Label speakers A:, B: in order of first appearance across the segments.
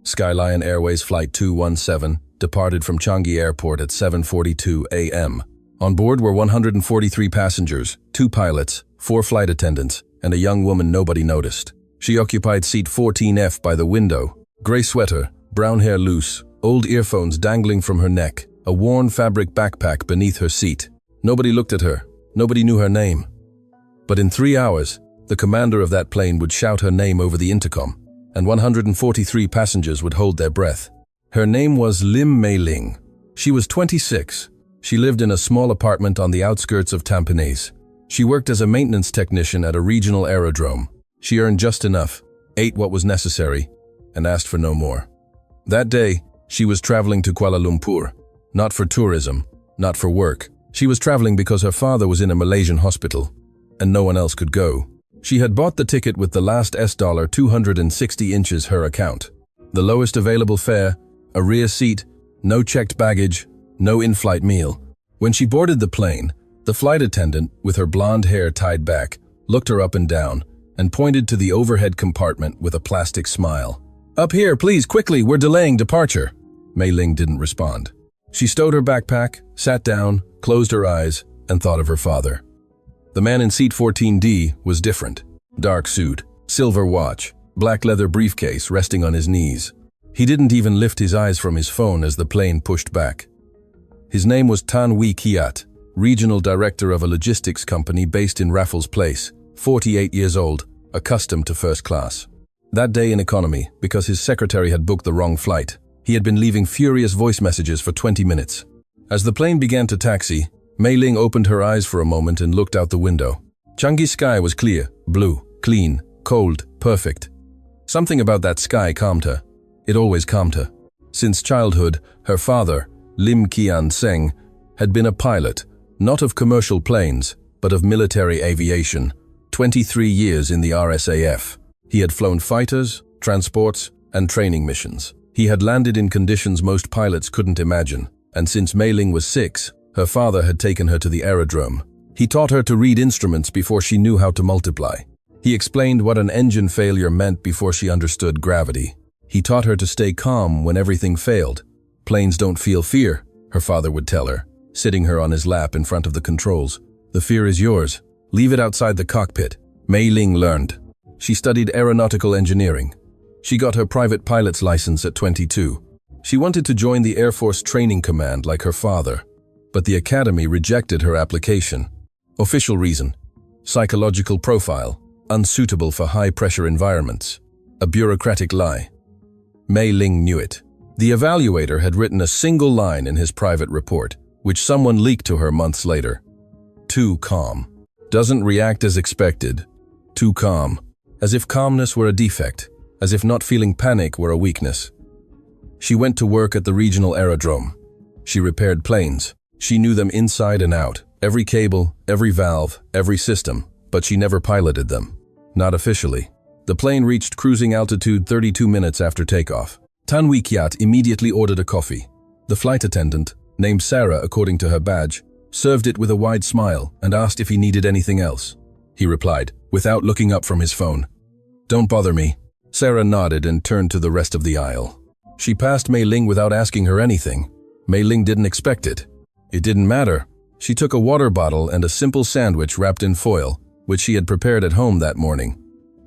A: Skyline Airways Flight 217 departed from Changi Airport at 7:42 a.m. On board were 143 passengers, 2 pilots, 4 flight attendants, and a young woman nobody noticed. She occupied seat 14F by the window. Gray sweater, brown hair loose, old earphones dangling from her neck, a worn fabric backpack beneath her seat. Nobody looked at her. Nobody knew her name. But in 3 hours, the commander of that plane would shout her name over the intercom, and 143 passengers would hold their breath. Her name was Lim Mei Ling. She was 26. She lived in a small apartment on the outskirts of Tampines. She worked as a maintenance technician at a regional aerodrome. She earned just enough, ate what was necessary, and asked for no more. That day, she was traveling to Kuala Lumpur. Not for tourism, not for work. She was traveling because her father was in a Malaysian hospital, and no one else could go. She had bought the ticket with the last $260 her account. The lowest available fare, a rear seat, no checked baggage, no in-flight meal. When she boarded the plane, the flight attendant, with her blonde hair tied back, looked her up and down and pointed to the overhead compartment with a plastic smile. "Up here, please, quickly, we're delaying departure." Mei Ling didn't respond. She stowed her backpack, sat down, closed her eyes, and thought of her father. The man in seat 14D was different. Dark suit, silver watch, black leather briefcase resting on his knees. He didn't even lift his eyes from his phone as the plane pushed back. His name was Tan Wee Kiat, regional director of a logistics company based in Raffles Place, 48 years old, accustomed to first class. That day in economy, because his secretary had booked the wrong flight, he had been leaving furious voice messages for 20 minutes. As the plane began to taxi, Mei Ling opened her eyes for a moment and looked out the window. Changi's sky was clear, blue, clean, cold, perfect. Something about that sky calmed her. It always calmed her. Since childhood, her father, Lim Kian Seng, had been a pilot, not of commercial planes, but of military aviation. 23 years in the RSAF. He had flown fighters, transports, and training missions. He had landed in conditions most pilots couldn't imagine, and since Mei Ling was 6, her father had taken her to the aerodrome. He taught her to read instruments before she knew how to multiply. He explained what an engine failure meant before she understood gravity. He taught her to stay calm when everything failed. "Planes don't feel fear," her father would tell her, sitting her on his lap in front of the controls. "The fear is yours. Leave it outside the cockpit." Mei Ling learned. She studied aeronautical engineering. She got her private pilot's license at 22. She wanted to join the Air Force Training Command like her father, but the academy rejected her application. Official reason: psychological profile, unsuitable for high-pressure environments. A bureaucratic lie. Mei Ling knew it. The evaluator had written a single line in his private report, which someone leaked to her months later. Too calm. Doesn't react as expected. Too calm. As if calmness were a defect. As if not feeling panic were a weakness. She went to work at the regional aerodrome. She repaired planes. She knew them inside and out. Every cable, every valve, every system. But she never piloted them. Not officially. The plane reached cruising altitude 32 minutes after takeoff. Tan Wee Kiat immediately ordered a coffee. The flight attendant, named Sarah according to her badge, served it with a wide smile and asked if he needed anything else. He replied, without looking up from his phone, "Don't bother me." Sarah nodded and turned to the rest of the aisle. She passed Mei Ling without asking her anything. Mei Ling didn't expect it. It didn't matter. She took a water bottle and a simple sandwich wrapped in foil, which she had prepared at home that morning,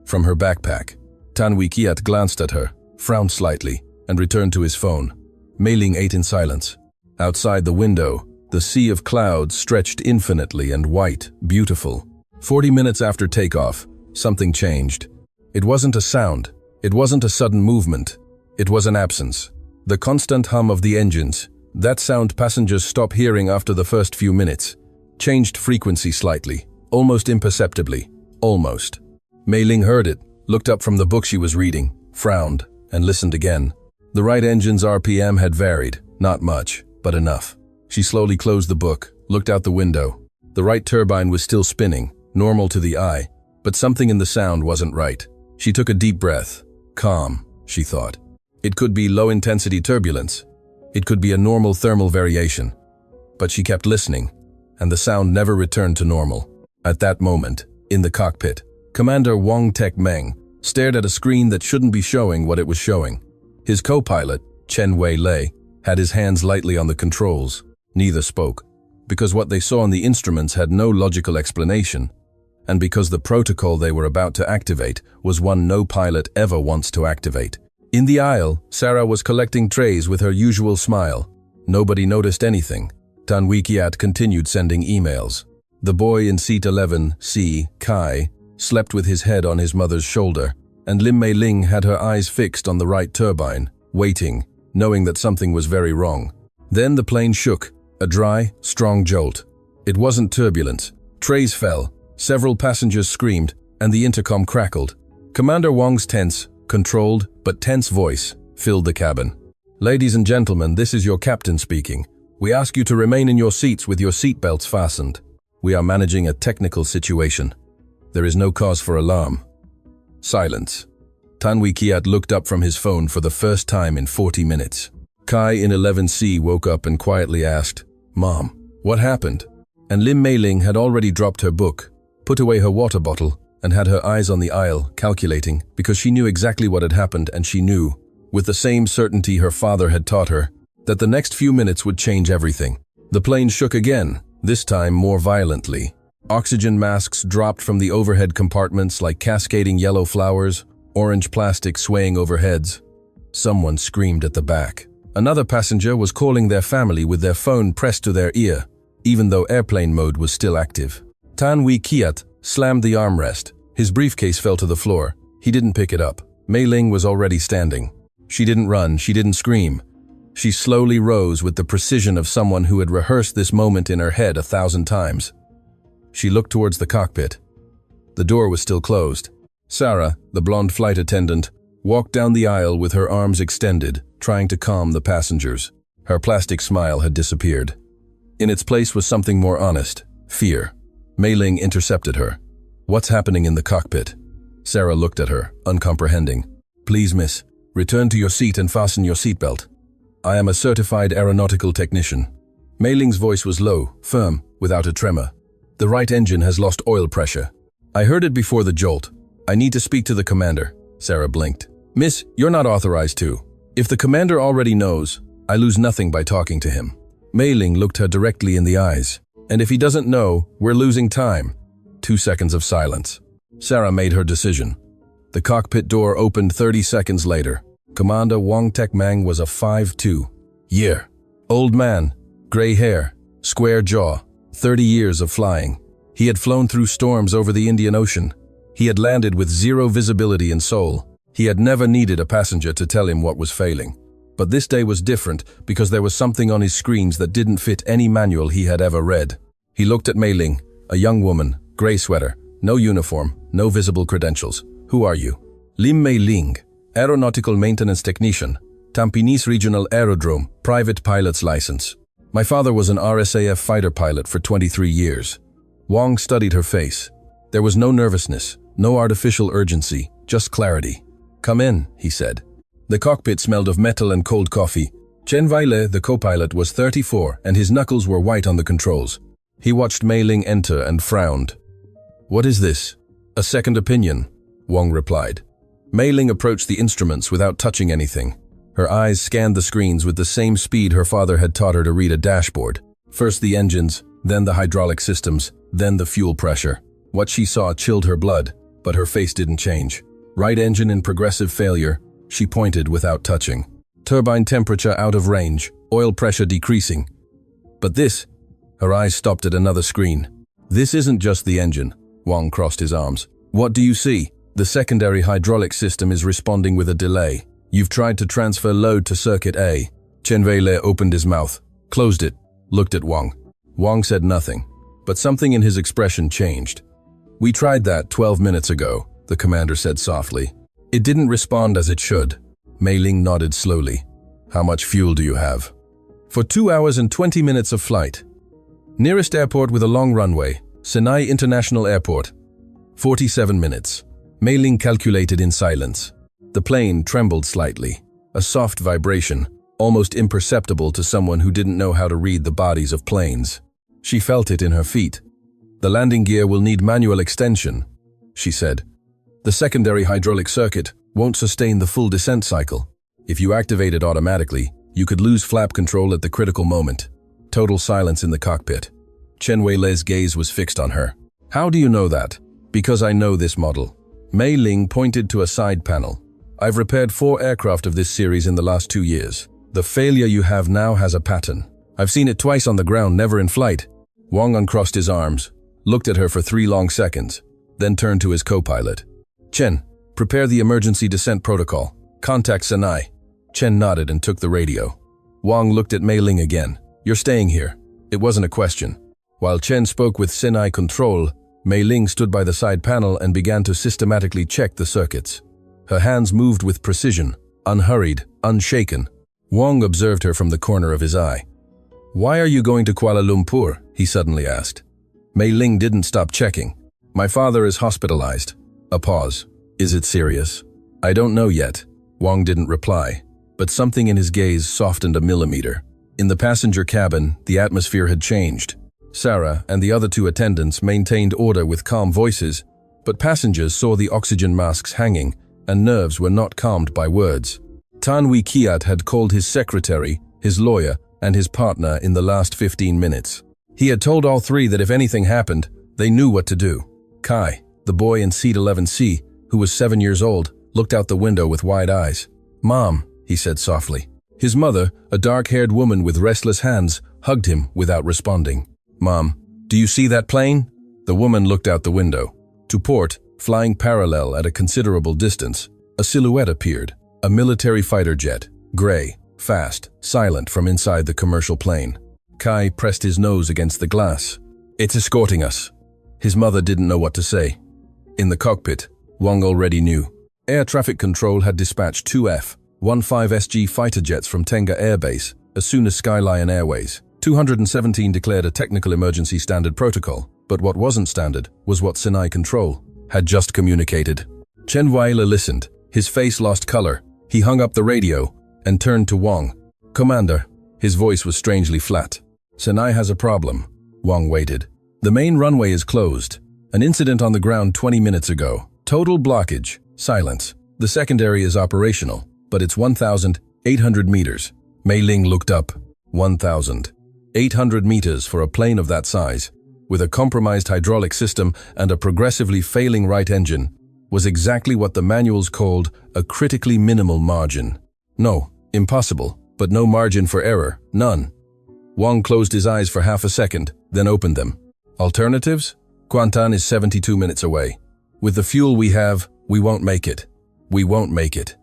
A: from her backpack. Tan Wee Kiat glanced at her, frowned slightly, and returned to his phone. Mei Ling ate in silence. Outside the window, the sea of clouds stretched infinitely and white, beautiful. 40 minutes after takeoff, something changed. It wasn't a sound. It wasn't a sudden movement. It was an absence. The constant hum of the engines, that sound passengers stop hearing after the first few minutes, changed frequency slightly, almost imperceptibly. Almost. Mei Ling heard it, looked up from the book she was reading, frowned, and listened again. The right engine's RPM had varied, not much, but enough. She slowly closed the book, looked out the window. The right turbine was still spinning, normal to the eye, but something in the sound wasn't right. She took a deep breath. Calm, she thought. It could be low-intensity turbulence. It could be a normal thermal variation. But she kept listening, and the sound never returned to normal. At that moment, in the cockpit, Commander Wong Tek Meng stared at a screen that shouldn't be showing what it was showing. His co-pilot, Chen Wei-lei, had his hands lightly on the controls. Neither spoke, because what they saw on the instruments had no logical explanation, and because the protocol they were about to activate was one no pilot ever wants to activate. In the aisle, Sarah was collecting trays with her usual smile. Nobody noticed anything. Tan Wei-kiat continued sending emails. The boy in seat 11C, Kai, slept with his head on his mother's shoulder, and Lim Mei-ling had her eyes fixed on the right turbine, waiting, knowing that something was very wrong. Then the plane shook, a dry, strong jolt. It wasn't turbulence. Trays fell, several passengers screamed, and the intercom crackled. Commander Wang's tense, controlled, but tense voice filled the cabin. "Ladies and gentlemen, this is your captain speaking. We ask you to remain in your seats with your seatbelts fastened. We are managing a technical situation. There is no cause for alarm." Silence. Tan Wei-kiat looked up from his phone for the first time in 40 minutes. Kai in 11C woke up and quietly asked, "Mom, what happened?" And Lim Mei-ling had already dropped her book, put away her water bottle, and had her eyes on the aisle, calculating, because she knew exactly what had happened, and she knew, with the same certainty her father had taught her, that the next few minutes would change everything. The plane shook again, this time more violently. Oxygen masks dropped from the overhead compartments like cascading yellow flowers, orange plastic swaying over heads. Someone screamed at the back. Another passenger was calling their family with their phone pressed to their ear, even though airplane mode was still active. Tan Wei-kiat slammed the armrest. His briefcase fell to the floor. He didn't pick it up. Mei-ling was already standing. She didn't run, she didn't scream. She slowly rose with the precision of someone who had rehearsed this moment in her head 1,000 times. She looked towards the cockpit. The door was still closed. Sarah, the blonde flight attendant, walked down the aisle with her arms extended, trying to calm the passengers. Her plastic smile had disappeared. In its place was something more honest, fear. Mei-ling intercepted her. "What's happening in the cockpit?" Sarah looked at her, uncomprehending. "Please, miss, return to your seat and fasten your seatbelt. I am a certified aeronautical technician." Mei-ling's voice was low, firm, without a tremor. "The right engine has lost oil pressure. I heard it before the jolt. I need to speak to the commander." Sarah blinked. "Miss, you're not authorized to. If the commander already knows, I lose nothing by talking to him." Mei-ling looked her directly in the eyes. "And if he doesn't know, we're losing time." 2 seconds of silence. Sarah made her decision. The cockpit door opened 30 seconds later. Commander Wang Tekmang was a 5'2" year. Old man, gray hair, square jaw, 30 years of flying. He had flown through storms over the Indian Ocean. He had landed with zero visibility in Seoul. He had never needed a passenger to tell him what was failing. But this day was different because there was something on his screens that didn't fit any manual he had ever read. He looked at Mei-ling, a young woman, gray sweater, no uniform, no visible credentials. "Who are you?" "Lim Mei-ling, aeronautical maintenance technician, Tampines Regional Aerodrome, private pilot's license. My father was an RSAF fighter pilot for 23 years. Wang studied her face. There was no nervousness, no artificial urgency, just clarity. "Come in," he said. The cockpit smelled of metal and cold coffee. Chen Wei-lei, the co-pilot, was 34 and his knuckles were white on the controls. He watched Mei-ling enter and frowned. "What is this?" "A second opinion," Wang replied. Mei-ling approached the instruments without touching anything. Her eyes scanned the screens with the same speed her father had taught her to read a dashboard. First the engines, then the hydraulic systems, then the fuel pressure. What she saw chilled her blood, but her face didn't change. Right engine in progressive failure, she pointed without touching. Turbine temperature out of range, oil pressure decreasing. But this, her eyes stopped at another screen. "This isn't just the engine," Wang crossed his arms. "What do you see? The secondary hydraulic system is responding with a delay. You've tried to transfer load to circuit A." Chen Wei-lei opened his mouth, closed it, looked at Wang. Wang said nothing, but something in his expression changed. "We tried that 12 minutes ago," the commander said softly. "It didn't respond as it should." Mei-ling nodded slowly. "How much fuel do you have?" "For 2 hours and 20 minutes of flight. Nearest airport with a long runway, Sinai International Airport. 47 minutes. Mei-ling calculated in silence. The plane trembled slightly, a soft vibration, almost imperceptible to someone who didn't know how to read the bodies of planes. She felt it in her feet. "The landing gear will need manual extension," she said. "The secondary hydraulic circuit won't sustain the full descent cycle. If you activate it automatically, you could lose flap control at the critical moment. Total silence in the cockpit. Chen Weilei's gaze was fixed on her. How do you know that? Because I know this model. Mei Ling pointed to a side panel. I've repaired 4 aircraft of this series in the last 2 years. The failure you have now has a pattern. I've seen it twice on the ground, never in flight. Wang uncrossed his arms, looked at her for 3 long seconds, then turned to his co-pilot. Chen, prepare the emergency descent protocol. Contact Sinai. Chen nodded and took the radio. Wang looked at Mei Ling again. You're staying here. It wasn't a question. While Chen spoke with Sinai control, Mei Ling stood by the side panel and began to systematically check the circuits. Her hands moved with precision, unhurried, unshaken. Wang observed her from the corner of his eye. Why are you going to Kuala Lumpur? He suddenly asked. Mei Ling didn't stop checking. My father is hospitalized. A pause. Is it serious? I don't know yet. Wang didn't reply, but something in his gaze softened a millimeter. In the passenger cabin, the atmosphere had changed. Sarah and the other 2 attendants maintained order with calm voices, but passengers saw the oxygen masks hanging, and nerves were not calmed by words. Tanwi Kiat had called his secretary, his lawyer, and his partner in the last 15 minutes. He had told all 3 that if anything happened, they knew what to do. Kai, the boy in seat 11C, who was 7 years old, looked out the window with wide eyes. Mom, he said softly. His mother, a dark-haired woman with restless hands, hugged him without responding. Mom, do you see that plane? The woman looked out the window. To port, flying parallel at a considerable distance, a silhouette appeared. A military fighter jet, gray, fast, silent from inside the commercial plane. Kai pressed his nose against the glass. It's escorting us. His mother didn't know what to say. In the cockpit, Wang already knew. Air traffic control had dispatched 2 F-15SG fighter jets from Tenga Air Base as soon as Skyline Airways. 217 declared a technical emergency standard protocol, but what wasn't standard was what Sinai Control had just communicated. Chen Weile listened. His face lost color. He hung up the radio and turned to Wang. Commander. His voice was strangely flat. Sinai has a problem. Wang waited. The main runway is closed. An incident on the ground 20 minutes ago. Total blockage. Silence. The secondary is operational, but it's 1,800 meters. Mei Ling looked up. 1,800 meters for a plane of that size, with a compromised hydraulic system and a progressively failing right engine, was exactly what the manuals called a critically minimal margin. No, impossible, but no margin for error, none. Wang closed his eyes for half a second, then opened them. Alternatives? Kuantan is 72 minutes away. With the fuel we have, we won't make it. We won't make it.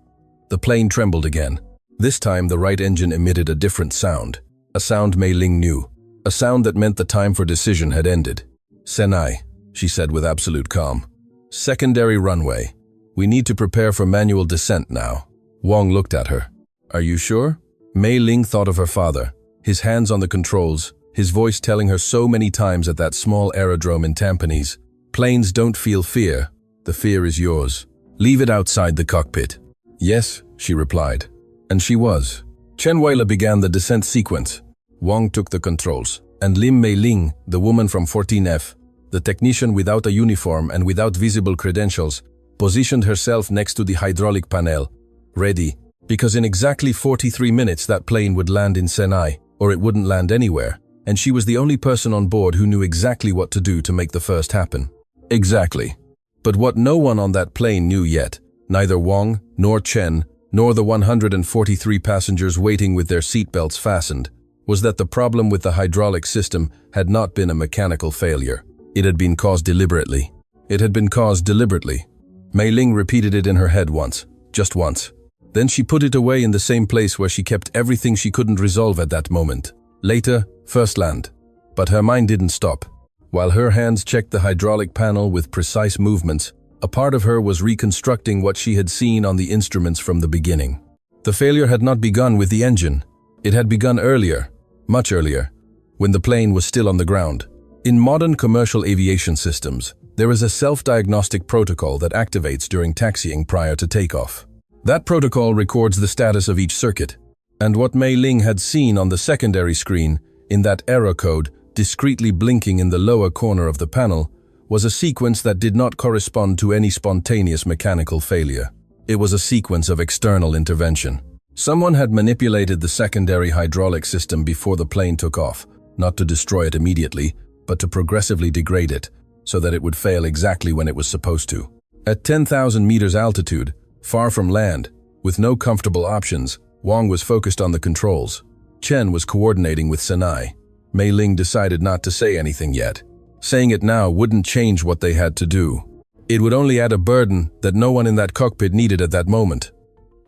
A: The plane trembled again. This time the right engine emitted a different sound. A sound Mei Ling knew. A sound that meant the time for decision had ended. Sinai, she said with absolute calm. Secondary runway. We need to prepare for manual descent now. Wang looked at her. Are you sure? Mei Ling thought of her father, his hands on the controls, his voice telling her so many times at that small aerodrome in Tampines. Planes don't feel fear. The fear is yours. Leave it outside the cockpit. Yes, she replied. And she was. Chen Weile began the descent sequence. Wang took the controls, and Lim Mei Ling, the woman from 14F, the technician without a uniform and without visible credentials, positioned herself next to the hydraulic panel, ready, because in exactly 43 minutes that plane would land in Sinai, or it wouldn't land anywhere, and she was the only person on board who knew exactly what to do to make the first happen. Exactly. But what no one on that plane knew yet, neither Wang, nor Chen, nor the 143 passengers waiting with their seatbelts fastened, was that the problem with the hydraulic system had not been a mechanical failure. It had been caused deliberately. It had been caused deliberately. Mei Ling repeated it in her head once, just once. Then she put it away in the same place where she kept everything she couldn't resolve at that moment. Later, first land. But her mind didn't stop. While her hands checked the hydraulic panel with precise movements, a part of her was reconstructing what she had seen on the instruments from the beginning. The failure had not begun with the engine. It had begun earlier, much earlier, when the plane was still on the ground. In modern commercial aviation systems, there is a self-diagnostic protocol that activates during taxiing prior to takeoff. That protocol records the status of each circuit, and what Mei Ling had seen on the secondary screen, in that error code discreetly blinking in the lower corner of the panel, was a sequence that did not correspond to any spontaneous mechanical failure. It was a sequence of external intervention. Someone had manipulated the secondary hydraulic system before the plane took off, not to destroy it immediately, but to progressively degrade it, so that it would fail exactly when it was supposed to. At 10,000 meters altitude, far from land, with no comfortable options, Wang was focused on the controls. Chen was coordinating with Sinai. Mei Ling decided not to say anything yet. Saying it now wouldn't change what they had to do. It would only add a burden that no one in that cockpit needed at that moment.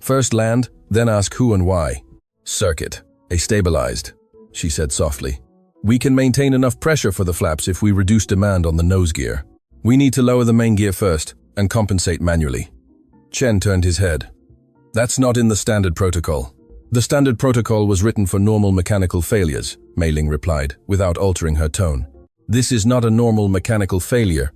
A: First land, then ask who and why. Circuit. Stabilized, she said softly. We can maintain enough pressure for the flaps if we reduce demand on the nose gear. We need to lower the main gear first and compensate manually. Chen turned his head. That's not in the standard protocol. The standard protocol was written for normal mechanical failures, Mei Ling replied, without altering her tone. This is not a normal mechanical failure.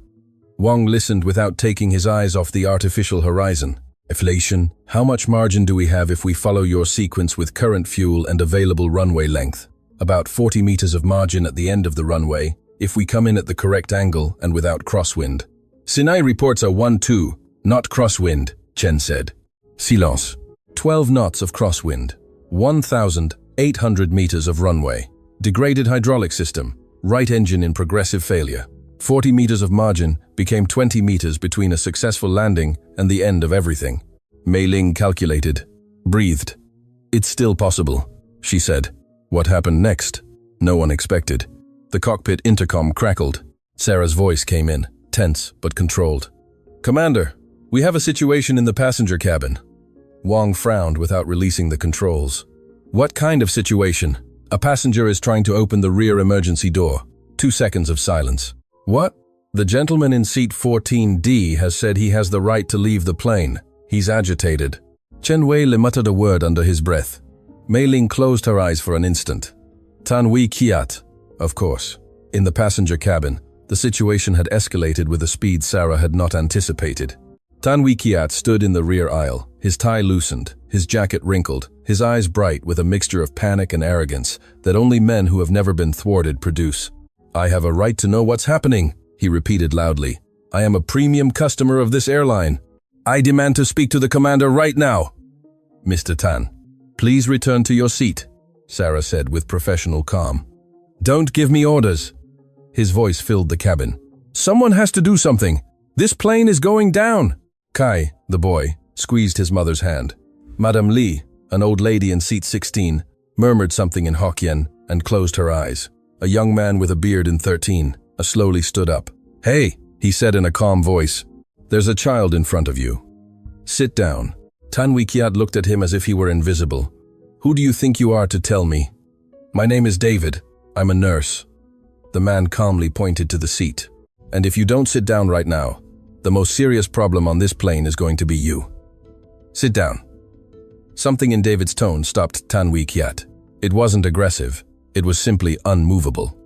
A: Wang listened without taking his eyes off the artificial horizon. Inflation, how much margin do we have if we follow your sequence with current fuel and available runway length? About 40 meters of margin at the end of the runway, if we come in at the correct angle and without crosswind. Sinai reports a 1-2, not crosswind, Chen said. Silence. 12 knots of crosswind. 1,800 meters of runway. Degraded hydraulic system. Right engine in progressive failure. 40 meters of margin became 20 meters between a successful landing and the end of everything. Mei Ling calculated. Breathed. It's still possible, she said. What happened next? No one expected. The cockpit intercom crackled. Sarah's voice came in, tense but controlled. Commander, we have a situation in the passenger cabin. Wang frowned without releasing the controls. What kind of situation? A passenger is trying to open the rear emergency door. 2 seconds of silence. What? The gentleman in seat 14D has said he has the right to leave the plane. He's agitated. Chen Wei-le muttered a word under his breath. Mei Ling closed her eyes for an instant. Tan Wei Kiat, of course. In the passenger cabin, the situation had escalated with a speed Sarah had not anticipated. Tan Wei Kiat stood in the rear aisle, his tie loosened, his jacket wrinkled, his eyes bright with a mixture of panic and arrogance that only men who have never been thwarted produce. I have a right to know what's happening, he repeated loudly. I am a premium customer of this airline. I demand to speak to the commander right now. Mr. Tan, please return to your seat, Sarah said with professional calm. Don't give me orders. His voice filled the cabin. Someone has to do something. This plane is going down. Kai, the boy, squeezed his mother's hand. Madame Li, an old lady in seat 16, murmured something in Hokkien and closed her eyes. A young man with a beard in 13, slowly stood up. Hey, he said in a calm voice. There's a child in front of you. Sit down. Tan Wei Kiat looked at him as if he were invisible. Who do you think you are to tell me? My name is David. I'm a nurse. The man calmly pointed to the seat. And if you don't sit down right now, the most serious problem on this plane is going to be you. Sit down. Something in David's tone stopped Tan Wei Kiat. It wasn't aggressive. It was simply unmovable.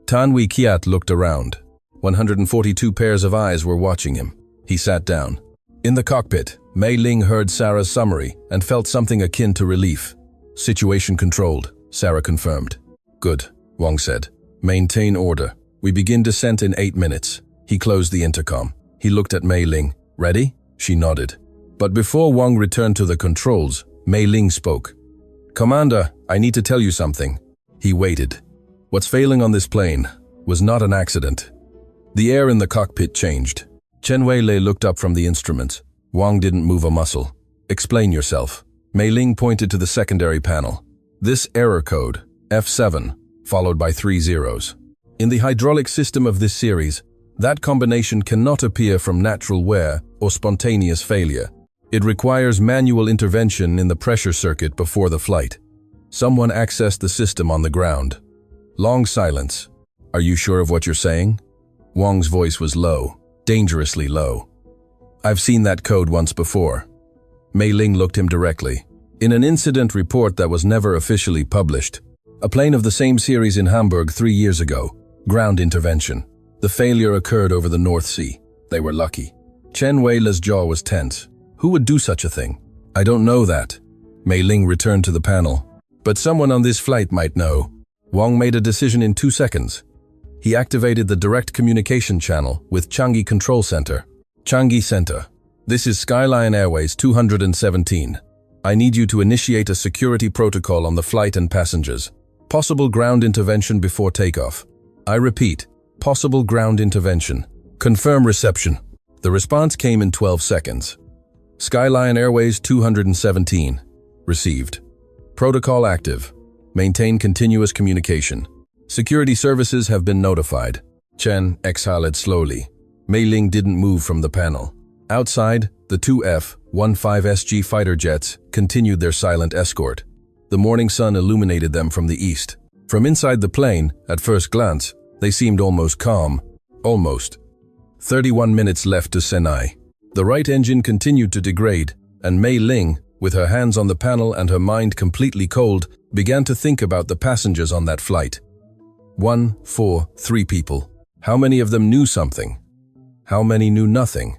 A: Tan Wei Kiat looked around. 142 pairs of eyes were watching him. He sat down. In the cockpit, Mei Ling heard Sarah's summary and felt something akin to relief. Situation controlled, Sarah confirmed. Good, Wang said. Maintain order. We begin descent in 8 minutes. He closed the intercom. He looked at Mei Ling. Ready? She nodded. But before Wang returned to the controls, Mei Ling spoke. Commander, I need to tell you something. He waited. What's failing on this plane was not an accident. The air in the cockpit changed. Chen Wei-le looked up from the instruments. Wang didn't move a muscle. Explain yourself. Mei Ling pointed to the secondary panel. This error code, F7, followed by 3 zeros. In the hydraulic system of this series, that combination cannot appear from natural wear or spontaneous failure. It requires manual intervention in the pressure circuit before the flight. Someone accessed the system on the ground. Long silence. Are you sure of what you're saying? Wang's voice was low, dangerously low. I've seen that code once before. Mei Ling looked him directly. In an incident report that was never officially published, a plane of the same series in Hamburg 3 years ago, ground intervention. The failure occurred over the North Sea. They were lucky. Chen Wei-le's jaw was tense. Who would do such a thing? I don't know that. Mei Ling returned to the panel. But someone on this flight might know. Wang made a decision in 2 seconds. He activated the direct communication channel with Changi Control Center. Changi Center. This is Skyline Airways 217. I need you to initiate a security protocol on the flight and passengers. Possible ground intervention before takeoff. I repeat, possible ground intervention. Confirm reception. The response came in 12 seconds. Skyline Airways 217. Received. Protocol active. Maintain continuous communication. Security services have been notified. Chen exhaled slowly. Mei Ling didn't move from the panel. Outside, the two F-15SG fighter jets continued their silent escort. The morning sun illuminated them from the east. From inside the plane, at first glance, they seemed almost calm. Almost. 31 minutes left to Senai. The right engine continued to degrade, and Mei Ling, with her hands on the panel and her mind completely cold, began to think about the passengers on that flight. 1, 4, 3 people. How many of them knew something? How many knew nothing?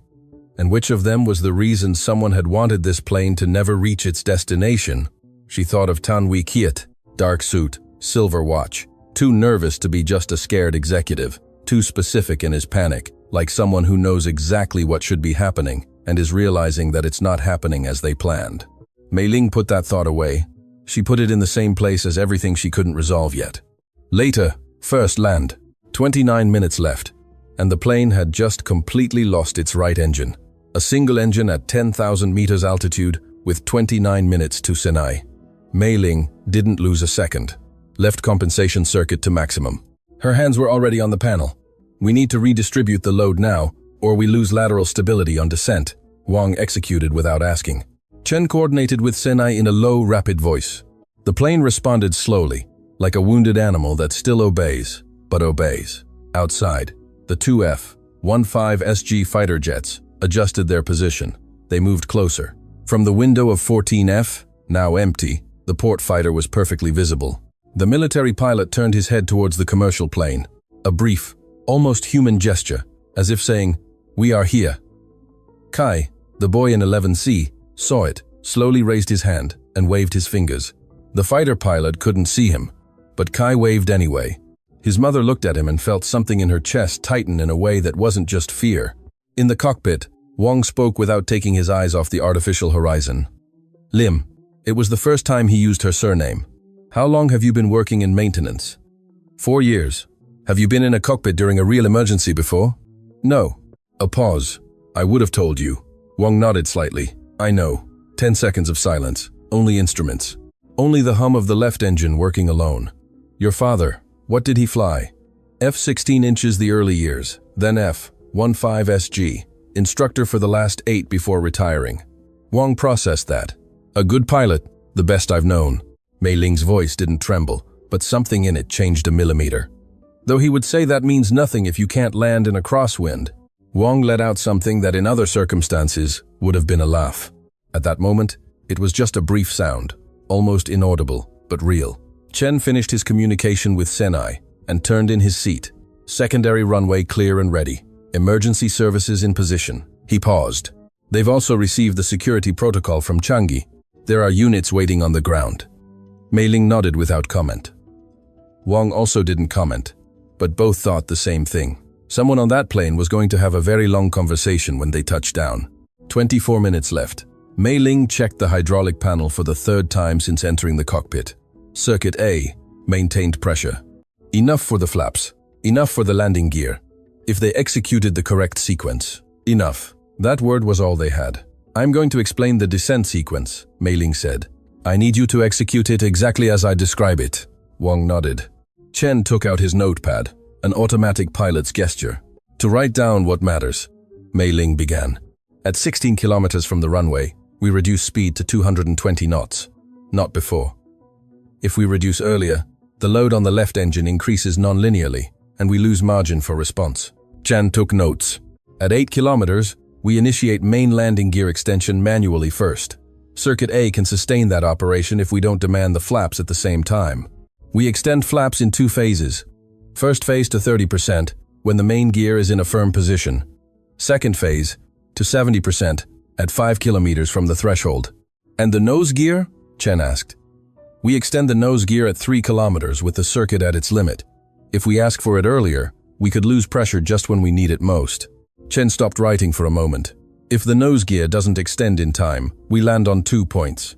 A: And which of them was the reason someone had wanted this plane to never reach its destination? She thought of Tan Wee Kiet, dark suit, silver watch, too nervous to be just a scared executive, too specific in his panic, like someone who knows exactly what should be happening and is realizing that it's not happening as they planned. Mei Ling put that thought away. She put it in the same place as everything she couldn't resolve yet. Later, first land. 29 minutes left, and the plane had just completely lost its right engine. A single engine at 10,000 meters altitude with 29 minutes to Senai. Mei Ling didn't lose a second. Left compensation circuit to maximum. Her hands were already on the panel. We need to redistribute the load now, or we lose lateral stability on descent. Wang executed without asking. Chen coordinated with Senai in a low, rapid voice. The plane responded slowly, like a wounded animal that still obeys, but obeys. Outside, the two F-15SG fighter jets adjusted their position. They moved closer. From the window of 14F, now empty, the port fighter was perfectly visible. The military pilot turned his head towards the commercial plane. A brief, almost human gesture, as if saying, "We are here." Kai, the boy in 11C, saw it, slowly raised his hand, and waved his fingers. The fighter pilot couldn't see him, but Kai waved anyway. His mother looked at him and felt something in her chest tighten in a way that wasn't just fear. In the cockpit, Wang spoke without taking his eyes off the artificial horizon. "Lim." It was the first time he used her surname. "How long have you been working in maintenance?" 4 years. "Have you been in a cockpit during a real emergency before?" "No." A pause. "I would have told you." Wang nodded slightly. "I know." 10 seconds of silence. Only instruments. Only the hum of the left engine working alone. "Your father, what did he fly?" F-16 inches the early years, then F-15SG, instructor for the last 8 before retiring. Wang processed that. "A good pilot, the best I've known." Mei Ling's voice didn't tremble, but something in it changed a millimeter. "Though he would say that means nothing if you can't land in a crosswind." Wang let out something that in other circumstances would have been a laugh. At that moment, it was just a brief sound, almost inaudible, but real. Chen finished his communication with Senai and turned in his seat. Secondary runway clear and ready. Emergency services in position. He paused. "They've also received the security protocol from Changi. There are units waiting on the ground." Mei Ling nodded without comment. Wang also didn't comment, but both thought the same thing. Someone on that plane was going to have a very long conversation when they touched down. 24 minutes left. Mei Ling checked the hydraulic panel for the 3rd time since entering the cockpit. Circuit A, maintained pressure. Enough for the flaps. Enough for the landing gear. If they executed the correct sequence. Enough. That word was all they had. "I'm going to explain the descent sequence," Mei Ling said. "I need you to execute it exactly as I describe it." Wang nodded. Chen took out his notepad, an automatic pilot's gesture. "To write down what matters," Mei Ling began. "At 16 kilometers from the runway, we reduce speed to 220 knots. Not before. If we reduce earlier, the load on the left engine increases non-linearly, and we lose margin for response." Chen took notes. "At 8 kilometers, we initiate main landing gear extension manually first. Circuit A can sustain that operation if we don't demand the flaps at the same time. We extend flaps in 2 phases. First phase to 30%, when the main gear is in a firm position. Second phase, to 70%, at 5 kilometers from the threshold." "And the nose gear?" Chen asked. "We extend the nose gear at 3 kilometers with the circuit at its limit. If we ask for it earlier, we could lose pressure just when we need it most." Chen stopped writing for a moment. "If the nose gear doesn't extend in time, we land on 2 points.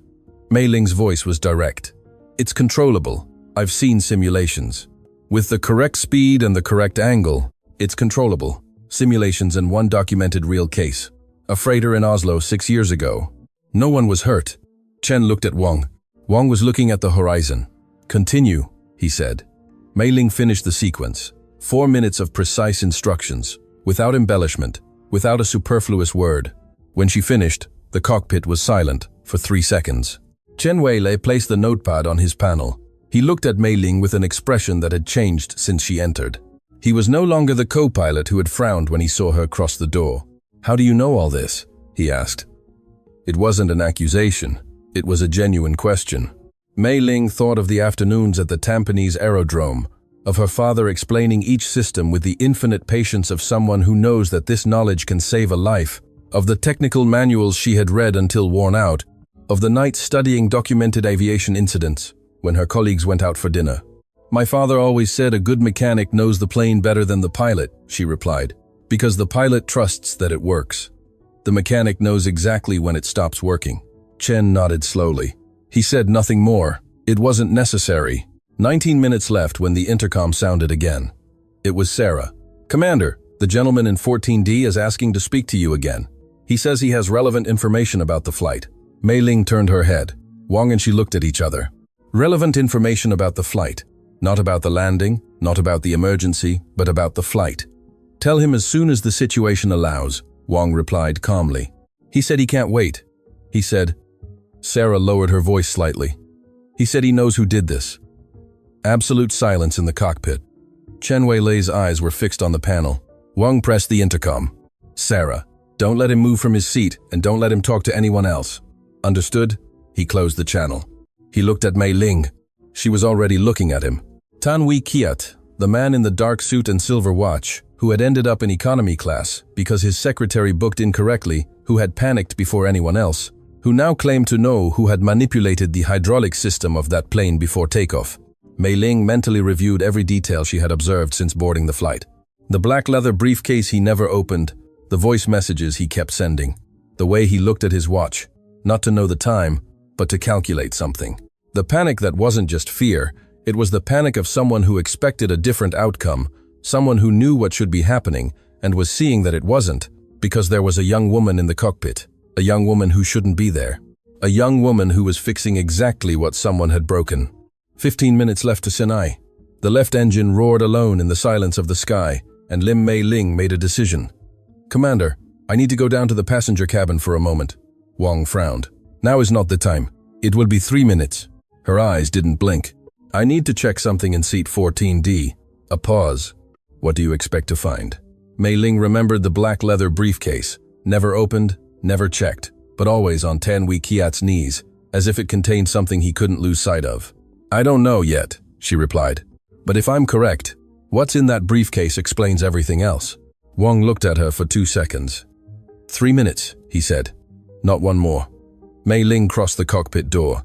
A: Mei Ling's voice was direct. It's controllable. I've seen simulations. With the correct speed and the correct angle, it's controllable. Simulations and one documented real case. A freighter in Oslo 6 years ago. No one was hurt. Chen looked at Wang. Wang was looking at the horizon. Continue, he said. Mei Ling finished the sequence. 4 minutes of precise instructions, without embellishment, without a superfluous word. When she finished, the cockpit was silent for 3 seconds. Chen Weilei placed the notepad on his panel. He looked at Mei Ling with an expression that had changed since she entered. He was no longer the co-pilot who had frowned when he saw her cross the door. How do you know all this? He asked. It wasn't an accusation. It was a genuine question. Mei Ling thought of the afternoons at the Tampines aerodrome, of her father explaining each system with the infinite patience of someone who knows that this knowledge can save a life, of the technical manuals she had read until worn out, of the nights studying documented aviation incidents when her colleagues went out for dinner. My father always said a good mechanic knows the plane better than the pilot, she replied, because the pilot trusts that it works. The mechanic knows exactly when it stops working. Chen nodded slowly. He said nothing more. It wasn't necessary. 19 minutes left when the intercom sounded again. It was Sarah. Commander, the gentleman in 14D is asking to speak to you again. He says he has relevant information about the flight. Mei Ling turned her head. Wang and she looked at each other. Relevant information about the flight. Not about the landing, not about the emergency, but about the flight. Tell him as soon as the situation allows, Wang replied calmly. He said he can't wait. He said. Sarah lowered her voice slightly. He said he knows who did this. Absolute silence in the cockpit. Chen Weilei's eyes were fixed on the panel. Wang pressed the intercom. Sarah, don't let him move from his seat and don't let him talk to anyone else. Understood? He closed the channel. He looked at Mei Ling. She was already looking at him. Tan Wei Kiat, the man in the dark suit and silver watch, who had ended up in economy class because his secretary booked incorrectly, who had panicked before anyone else, who now claimed to know who had manipulated the hydraulic system of that plane before takeoff. Mei Ling mentally reviewed every detail she had observed since boarding the flight. The black leather briefcase he never opened, the voice messages he kept sending, the way he looked at his watch, not to know the time, but to calculate something. The panic that wasn't just fear, it was the panic of someone who expected a different outcome, someone who knew what should be happening and was seeing that it wasn't, because there was a young woman in the cockpit. A young woman who shouldn't be there. A young woman who was fixing exactly what someone had broken. 15 minutes left to Sinai. The left engine roared alone in the silence of the sky, and Lim Mei Ling made a decision. Commander, I need to go down to the passenger cabin for a moment. Wang frowned. Now is not the time. It will be 3 minutes. Her eyes didn't blink. I need to check something in seat 14D. A pause. What do you expect to find? Mei Ling remembered the black leather briefcase, never opened, never checked, but always on Tan Wei Kiat's knees, as if it contained something he couldn't lose sight of. I don't know yet, she replied. But if I'm correct, what's in that briefcase explains everything else. Wang looked at her for 2 seconds. 3 minutes, he said. Not one more. Mei Ling crossed the cockpit door.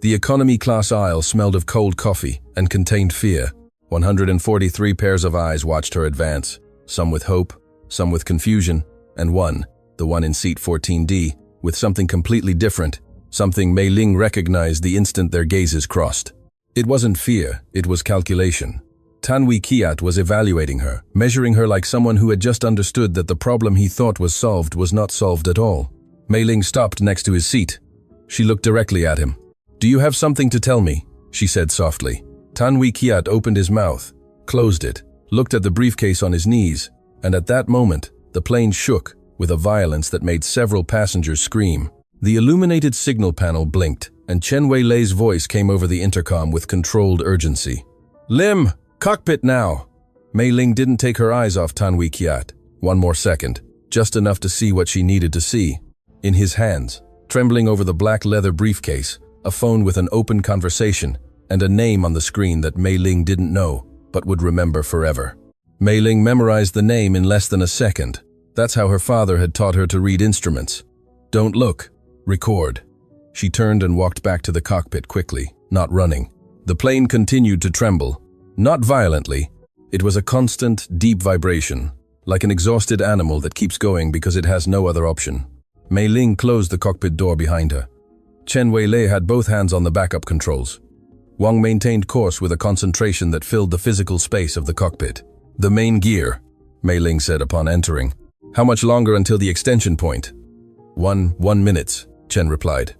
A: The economy class aisle smelled of cold coffee and contained fear. 143 pairs of eyes watched her advance, some with hope, some with confusion, and one, the one in seat 14D, with something completely different, something Mei Ling recognized the instant their gazes crossed. It wasn't fear, it was calculation. Tan Wei Kiat was evaluating her, measuring her like someone who had just understood that the problem he thought was solved was not solved at all. Mei Ling stopped next to his seat. She looked directly at him. Do you have something to tell me? She said softly. Tan Wei Kiat opened his mouth, closed it, looked at the briefcase on his knees, and at that moment, the plane shook with a violence that made several passengers scream. The illuminated signal panel blinked, and Chen Weilei's voice came over the intercom with controlled urgency. Lim, cockpit now! Mei Ling didn't take her eyes off Tan Wei Kiat. 1 more second, just enough to see what she needed to see. In his hands, trembling over the black leather briefcase, a phone with an open conversation, and a name on the screen that Mei Ling didn't know, but would remember forever. Mei Ling memorized the name in less than a second. That's how her father had taught her to read instruments. Don't look. Record. She turned and walked back to the cockpit quickly, not running. The plane continued to tremble. Not violently. It was a constant, deep vibration, like an exhausted animal that keeps going because it has no other option. Mei Ling closed the cockpit door behind her. Chen Weilei had both hands on the backup controls. Wang maintained course with a concentration that filled the physical space of the cockpit. "The main gear," Mei Ling said upon entering. "How much longer until the extension point?" One minute, Chen replied.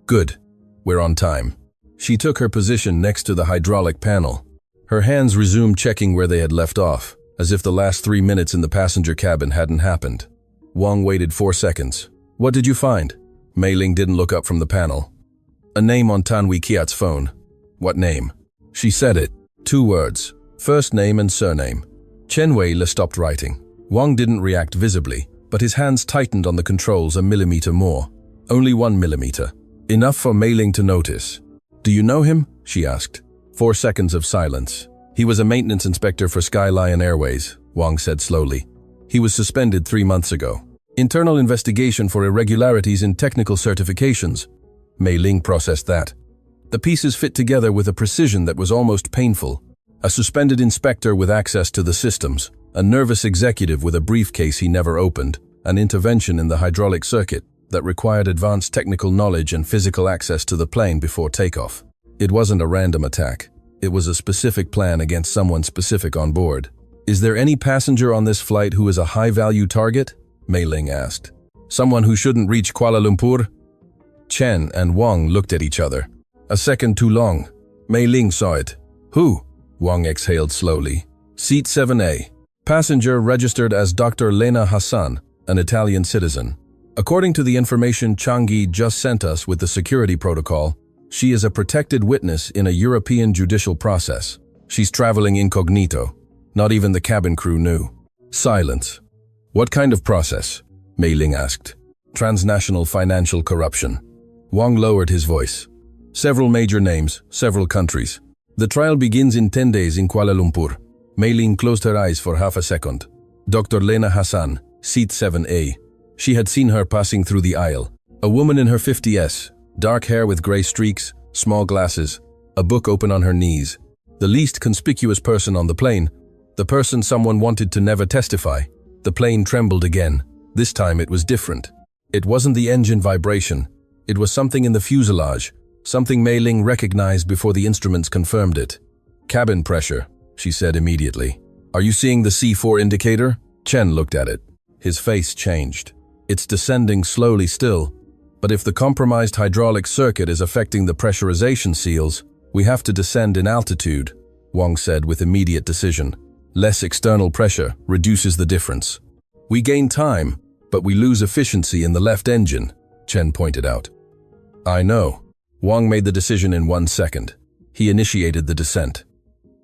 A: "Good. We're on time." She took her position next to the hydraulic panel. Her hands resumed checking where they had left off, as if the last 3 minutes in the passenger cabin hadn't happened. Wang waited 4 seconds. "What did you find?" Mei Ling didn't look up from the panel. "A name on Tan Weiqiat's phone." "What name?" She said it. 2 words. First name and surname. Chen Weilei stopped writing. Wang didn't react visibly, but his hands tightened on the controls a millimeter more. Only 1 millimeter. Enough for Mei Ling to notice. "Do you know him?" she asked. 4 seconds of silence. "He was a maintenance inspector for Sky Lion Airways," Wang said slowly. "He was suspended 3 months ago. Internal investigation for irregularities in technical certifications." Mei Ling processed that. The pieces fit together with a precision that was almost painful. A suspended inspector with access to the systems, a nervous executive with a briefcase he never opened, an intervention in the hydraulic circuit that required advanced technical knowledge and physical access to the plane before takeoff. It wasn't a random attack. It was a specific plan against someone specific on board. "Is there any passenger on this flight who is a high-value target?" Mei Ling asked. "Someone who shouldn't reach Kuala Lumpur?" Chen and Wang looked at each other. A second too long. Mei Ling saw it. "Who?" Wang exhaled slowly. "Seat 7A. Passenger registered as Dr. Lena Hassan, an Italian citizen. According to the information Changi just sent us with the security protocol, she is a protected witness in a European judicial process. She's traveling incognito. Not even the cabin crew knew." Silence. "What kind of process?" Mei Ling asked. "Transnational financial corruption." Wang lowered his voice. "Several major names, several countries. The trial begins in 10 days in Kuala Lumpur." Mei Ling closed her eyes for half a second. Dr. Lena Hassan, seat 7A. She had seen her passing through the aisle. A woman in her 50s, dark hair with gray streaks, small glasses, a book open on her knees. The least conspicuous person on the plane, the person someone wanted to never testify. The plane trembled again. This time it was different. It wasn't the engine vibration. It was something in the fuselage, something Mei Ling recognized before the instruments confirmed it. "Cabin pressure," she said immediately. "Are you seeing the C4 indicator?" Chen looked at it. His face changed. "It's descending slowly still, but if the compromised hydraulic circuit is affecting the pressurization seals, we have to descend in altitude," Wang said with immediate decision. "Less external pressure reduces the difference. We gain time, but we lose efficiency in the left engine," Chen pointed out. "I know." Wang made the decision in 1 second. He initiated the descent.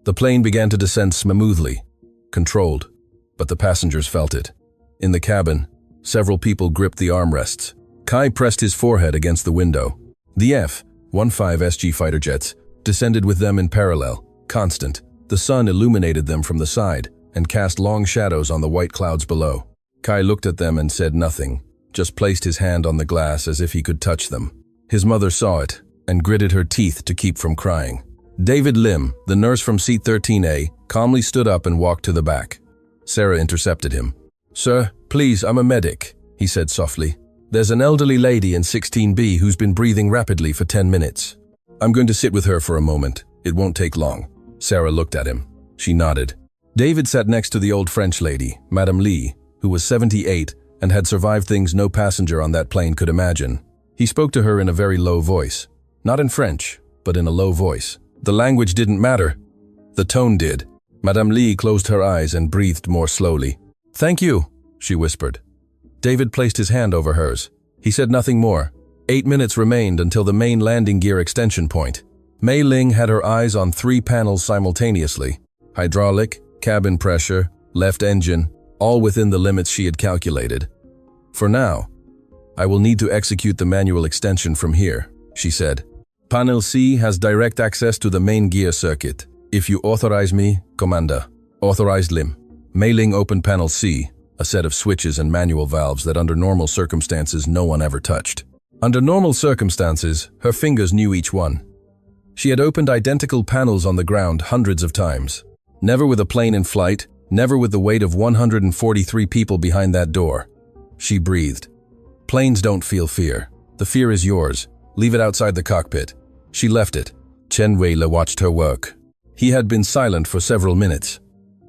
A: The plane began to descend smoothly, controlled, but the passengers felt it. In the cabin, several people gripped the armrests. Kai pressed his forehead against the window. The F-15 SG fighter jets descended with them in parallel, constant. The sun illuminated them from the side and cast long shadows on the white clouds below. Kai looked at them and said nothing, just placed his hand on the glass as if he could touch them. His mother saw it and gritted her teeth to keep from crying. David Lim, the nurse from seat 13A, calmly stood up and walked to the back. Sarah intercepted him. "Sir, please, I'm a medic," he said softly. "There's an elderly lady in 16B who's been breathing rapidly for 10 minutes. I'm going to sit with her for a moment. It won't take long." Sarah looked at him. She nodded. David sat next to the old French lady, Madame Lee, who was 78 and had survived things no passenger on that plane could imagine. He spoke to her in a very low voice. Not in French, but in a low voice. The language didn't matter. The tone did. Madame Lee closed her eyes and breathed more slowly. "Thank you," she whispered. David placed his hand over hers. He said nothing more. 8 minutes remained until the main landing gear extension point. Mei Ling had her eyes on 3 panels simultaneously. Hydraulic, cabin pressure, left engine, all within the limits she had calculated. "For now, I will need to execute the manual extension from here," she said. "Panel C has direct access to the main gear circuit. If you authorize me, Commander." "Authorized, Lim." Mei Ling opened panel C, a set of switches and manual valves that under normal circumstances no one ever touched. Under normal circumstances, her fingers knew each one. She had opened identical panels on the ground hundreds of times. Never with a plane in flight, never with the weight of 143 people behind that door. She breathed. "Planes don't feel fear. The fear is yours. Leave it outside the cockpit." She left it. Chen Weile watched her work. He had been silent for several minutes.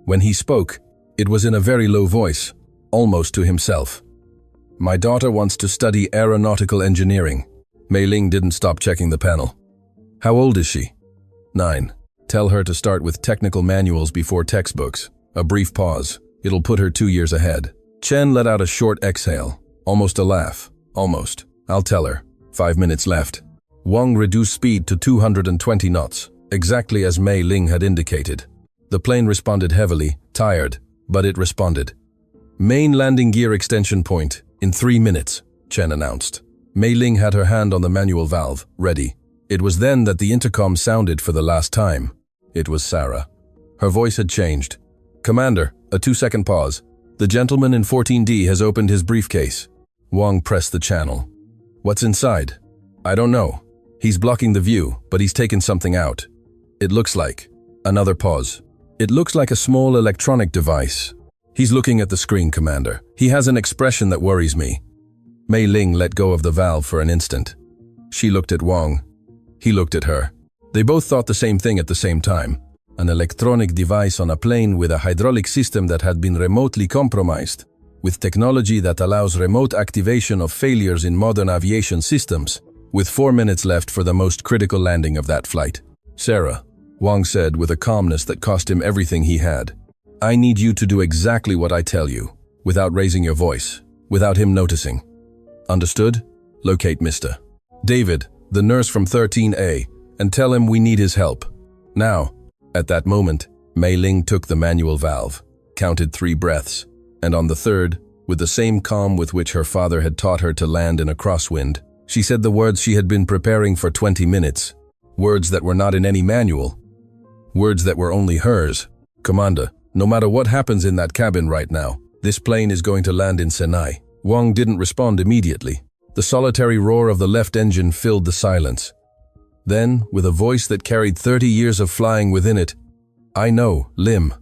A: When he spoke, it was in a very low voice, almost to himself. "My daughter wants to study aeronautical engineering." Mei Ling didn't stop checking the panel. "How old is she?" 9. "Tell her to start with technical manuals before textbooks." A brief pause. "It'll put her 2 years ahead." Chen let out a short exhale, almost a laugh. "Almost. I'll tell her." 5 minutes left. Wang reduced speed to 220 knots, exactly as Mei Ling had indicated. The plane responded heavily, tired, but it responded. "Main landing gear extension point, in 3 minutes, Chen announced. Mei Ling had her hand on the manual valve, ready. It was then that the intercom sounded for the last time. It was Sarah. Her voice had changed. "Commander, a 2-second pause. The gentleman in 14D has opened his briefcase." Wang pressed the channel. "What's inside?" "I don't know. He's blocking the view, but he's taken something out. It looks like..." Another pause. "It looks like a small electronic device." "He's looking at the screen, Commander. He has an expression that worries me." Mei Ling let go of the valve for an instant. She looked at Wang. He looked at her. They both thought the same thing at the same time. An electronic device on a plane with a hydraulic system that had been remotely compromised, with technology that allows remote activation of failures in modern aviation systems, with 4 minutes left for the most critical landing of that flight. "Sarah," Wang said with a calmness that cost him everything he had, "I need you to do exactly what I tell you, without raising your voice, without him noticing. Understood? Locate Mr. David, the nurse from 13A, and tell him we need his help. Now." At that moment, Mei Ling took the manual valve, counted 3 breaths, and on the third, with the same calm with which her father had taught her to land in a crosswind, she said the words she had been preparing for 20 minutes, words that were not in any manual, words that were only hers. "Commander, no matter what happens in that cabin right now, this plane is going to land in Senai." Wang didn't respond immediately. The solitary roar of the left engine filled the silence. Then, with a voice that carried 30 years of flying within it, "I know, Lim."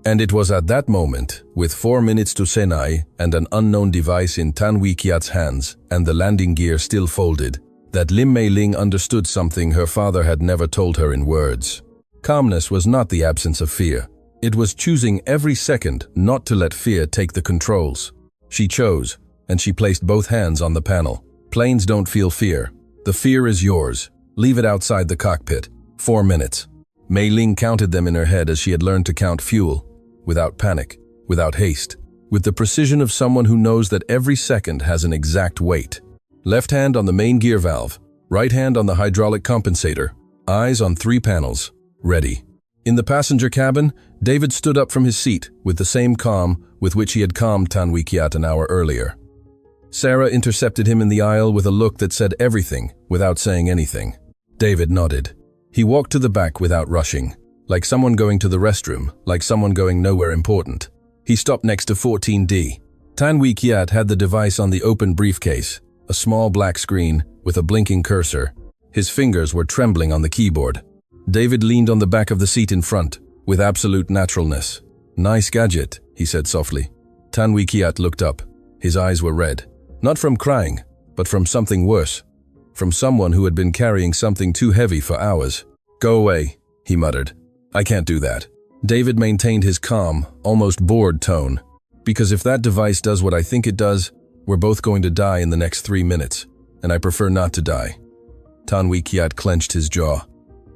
A: And it was at that moment, with 4 minutes to Senai and an unknown device in Tan Wee Kiat's hands and the landing gear still folded, that Lim Mei Ling understood something her father had never told her in words. Calmness was not the absence of fear. It was choosing every second not to let fear take the controls. She chose, and she placed both hands on the panel. Planes don't feel fear. The fear is yours. Leave it outside the cockpit. 4 minutes. Mei Ling counted them in her head as she had learned to count fuel, without panic, without haste, with the precision of someone who knows that every second has an exact weight. Left hand on the main gear valve, right hand on the hydraulic compensator, eyes on 3 panels, ready. In the passenger cabin, David stood up from his seat with the same calm with which he had calmed Tan Wee Kiat an hour earlier. Sarah intercepted him in the aisle with a look that said everything without saying anything. David nodded. He walked to the back without rushing, like someone going to the restroom, like someone going nowhere important. He stopped next to 14D. Tan Wee Kiat had the device on the open briefcase, a small black screen with a blinking cursor. His fingers were trembling on the keyboard. David leaned on the back of the seat in front, with absolute naturalness. "Nice gadget," he said softly. Tan Wee Kiat looked up. His eyes were red. Not from crying, but from something worse. From someone who had been carrying something too heavy for hours. "Go away," he muttered. "I can't do that." David maintained his calm, almost bored tone. "Because if that device does what I think it does, we're both going to die in the next 3 minutes, and I prefer not to die." Tan Wee Kiat clenched his jaw.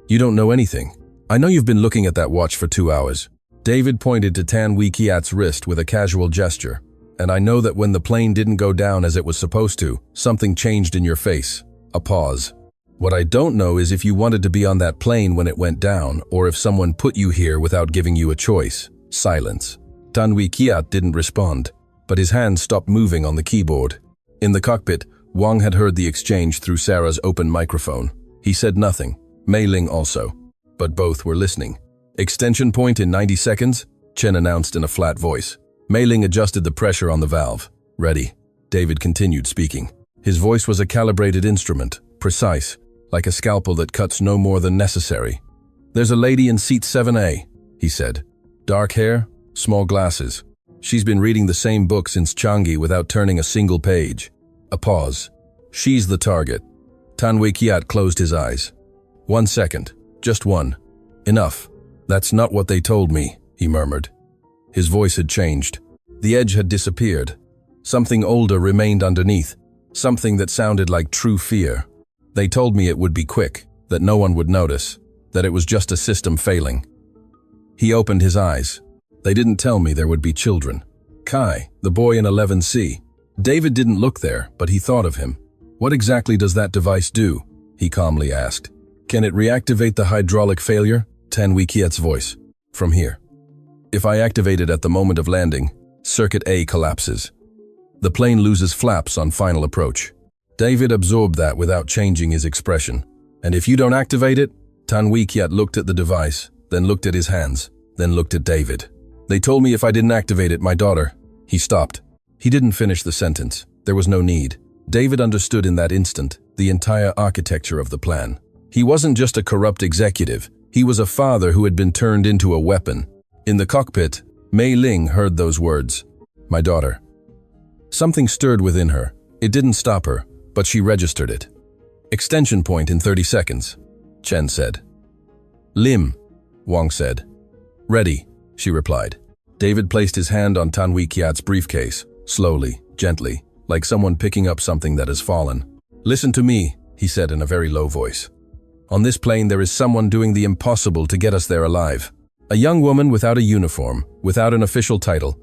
A: "You don't know anything. I know you've been looking at that watch for 2 hours. David pointed to Tan Wee Kiat's wrist with a casual gesture. "And I know that when the plane didn't go down as it was supposed to, something changed in your face." A pause. "What I don't know is if you wanted to be on that plane when it went down, or if someone put you here without giving you a choice." Silence. Tan Wee Kiat didn't respond, but his hand stopped moving on the keyboard. In the cockpit, Wang had heard the exchange through Sarah's open microphone. He said nothing. Mei Ling also. But both were listening. "Extension point in 90 seconds, Chen announced in a flat voice. Mei Ling adjusted the pressure on the valve. "Ready." David continued speaking. His voice was a calibrated instrument, precise, like a scalpel that cuts no more than necessary. "There's a lady in seat 7A, he said. "Dark hair, small glasses. She's been reading the same book since Changi without turning a single page." A pause. "She's the target." Tanwi Kiat closed his eyes. 1 second. Just one. Enough. That's not what they told me, he murmured. His voice had changed. The edge had disappeared. Something older remained underneath. Something that sounded like true fear. They told me it would be quick, that no one would notice, that it was just a system failing. He opened his eyes. They didn't tell me there would be children. Kai, the boy in 11C. David didn't look there, but he thought of him. What exactly does that device do? He calmly asked. Can it reactivate the hydraulic failure? Tanwi Kiat's voice. From here. If I activate it at the moment of landing, Circuit A collapses. The plane loses flaps on final approach. David absorbed that without changing his expression. And if you don't activate it? Tanwi Kiat looked at the device, then looked at his hands, then looked at David. They told me if I didn't activate it, my daughter. He stopped. He didn't finish the sentence. There was no need. David understood in that instant the entire architecture of the plan. He wasn't just a corrupt executive. He was a father who had been turned into a weapon. In the cockpit, Mei Ling heard those words. My daughter. Something stirred within her. It didn't stop her, but she registered it. Extension point in 30 seconds, Chen said. Lim, Wang said. Ready, she replied. David placed his hand on Tanwi Kiat's briefcase, slowly, gently, like someone picking up something that has fallen. Listen to me, he said in a very low voice. On this plane there is someone doing the impossible to get us there alive. A young woman without a uniform, without an official title,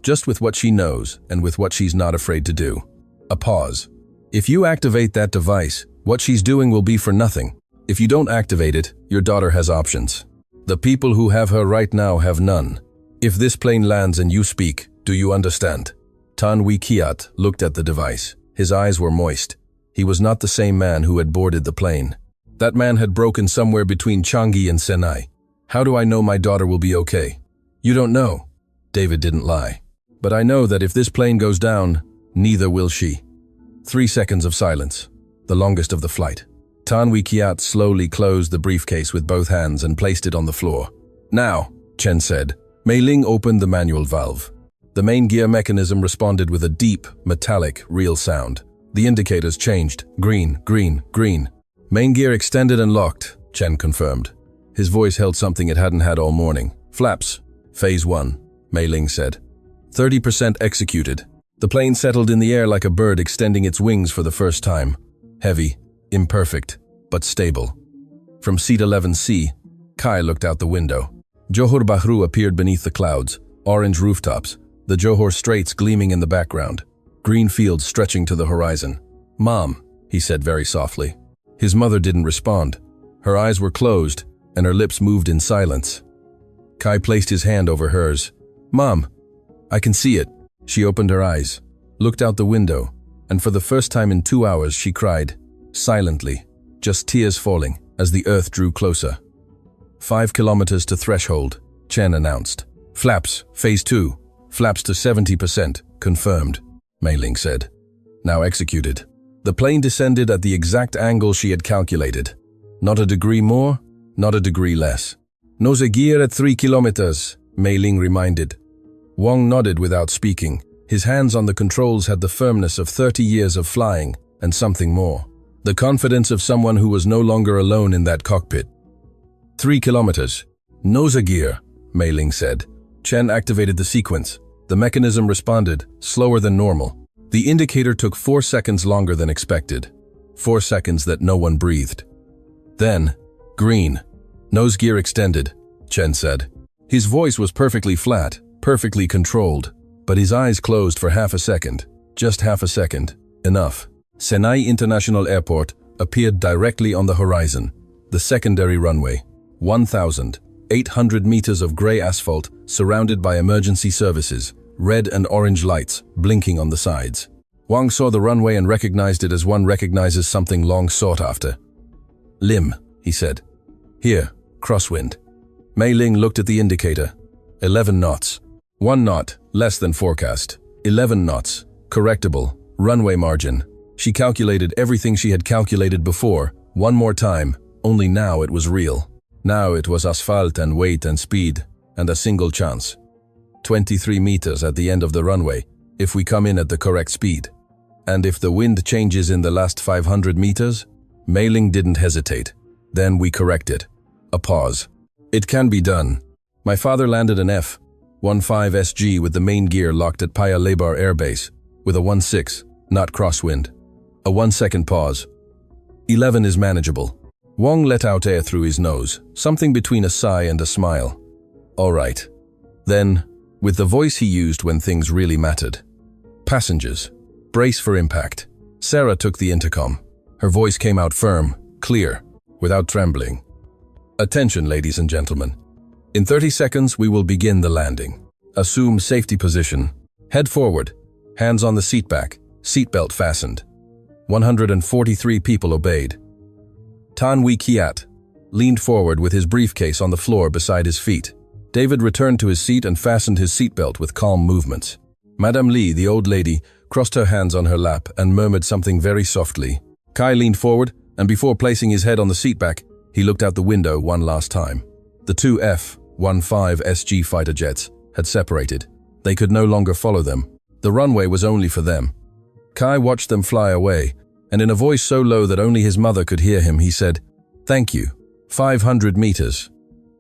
A: just with what she knows and with what she's not afraid to do. A pause. If you activate that device, what she's doing will be for nothing. If you don't activate it, your daughter has options. The people who have her right now have none. If this plane lands and you speak, do you understand? Tanwi Kiat looked at the device. His eyes were moist. He was not the same man who had boarded the plane. That man had broken somewhere between Changi and Senai. How do I know my daughter will be okay? You don't know. David didn't lie. But I know that if this plane goes down, neither will she. 3 seconds of silence, the longest of the flight. Tanwi Kiat slowly closed the briefcase with both hands and placed it on the floor. Now, Chen said. Mei Ling opened the manual valve. The main gear mechanism responded with a deep, metallic, real sound. The indicators changed. Green, green, green. Main gear extended and locked, Chen confirmed. His voice held something it hadn't had all morning. Flaps. Phase 1, Mei Ling said. 30% executed. The plane settled in the air like a bird extending its wings for the first time. Heavy, imperfect, but stable. From seat 11C, Kai looked out the window. Johor Bahru appeared beneath the clouds, orange rooftops, the Johor Straits gleaming in the background, green fields stretching to the horizon. Mom, he said very softly. His mother didn't respond. Her eyes were closed, and her lips moved in silence. Kai placed his hand over hers. Mom, I can see it. She opened her eyes, looked out the window, and for the first time in 2 hours she cried, silently, just tears falling as the earth drew closer. 5 kilometers to threshold, Chen announced. Flaps, phase 2, flaps to 70%, confirmed, Mei Ling said. Now executed. The plane descended at the exact angle she had calculated. Not a degree more, not a degree less. Nose gear at 3 kilometers, Mei Ling reminded. Wang nodded without speaking. His hands on the controls had the firmness of 30 years of flying, and something more. The confidence of someone who was no longer alone in that cockpit. 3 kilometers. Nose gear, Mei Ling said. Chen activated the sequence. The mechanism responded, slower than normal. The indicator took 4 seconds longer than expected. 4 seconds that no one breathed. Then, green. Nose gear extended, Chen said. His voice was perfectly flat, perfectly controlled, but his eyes closed for half a second. Just half a second. Enough. Senai International Airport appeared directly on the horizon. The secondary runway. 1,800 meters of gray asphalt surrounded by emergency services, red and orange lights blinking on the sides. Wang saw the runway and recognized it as one recognizes something long sought after. Lim, he said. Here, crosswind. Mei Ling looked at the indicator. 11 knots. 1 knot, less than forecast. 11 knots, correctable, runway margin. She calculated everything she had calculated before, one more time, only now it was real. Now it was asphalt and weight and speed, and a single chance. 23 meters at the end of the runway, if we come in at the correct speed. And if the wind changes in the last 500 meters, Mei Ling didn't hesitate. Then we corrected. A pause. It can be done. My father landed an F-15 SG with the main gear locked at Paya Lebar Air Base, with a 1-6, not crosswind. A 1-second pause. 11 is manageable. Wang let out air through his nose, something between a sigh and a smile. All right. Then, with the voice he used when things really mattered. Passengers, brace for impact. Sarah took the intercom. Her voice came out firm, clear, without trembling. Attention, ladies and gentlemen. In 30 seconds, we will begin the landing. Assume safety position. Head forward. Hands on the seat back. Seatbelt fastened. 143 people obeyed. Tan Wee Kiat leaned forward with his briefcase on the floor beside his feet. David returned to his seat and fastened his seatbelt with calm movements. Madame Lee, the old lady, crossed her hands on her lap and murmured something very softly. Kai leaned forward, and before placing his head on the seatback, he looked out the window one last time. The two F-15 SG fighter jets had separated. They could no longer follow them. The runway was only for them. Kai watched them fly away, and in a voice so low that only his mother could hear him, he said, "Thank you. 500 meters."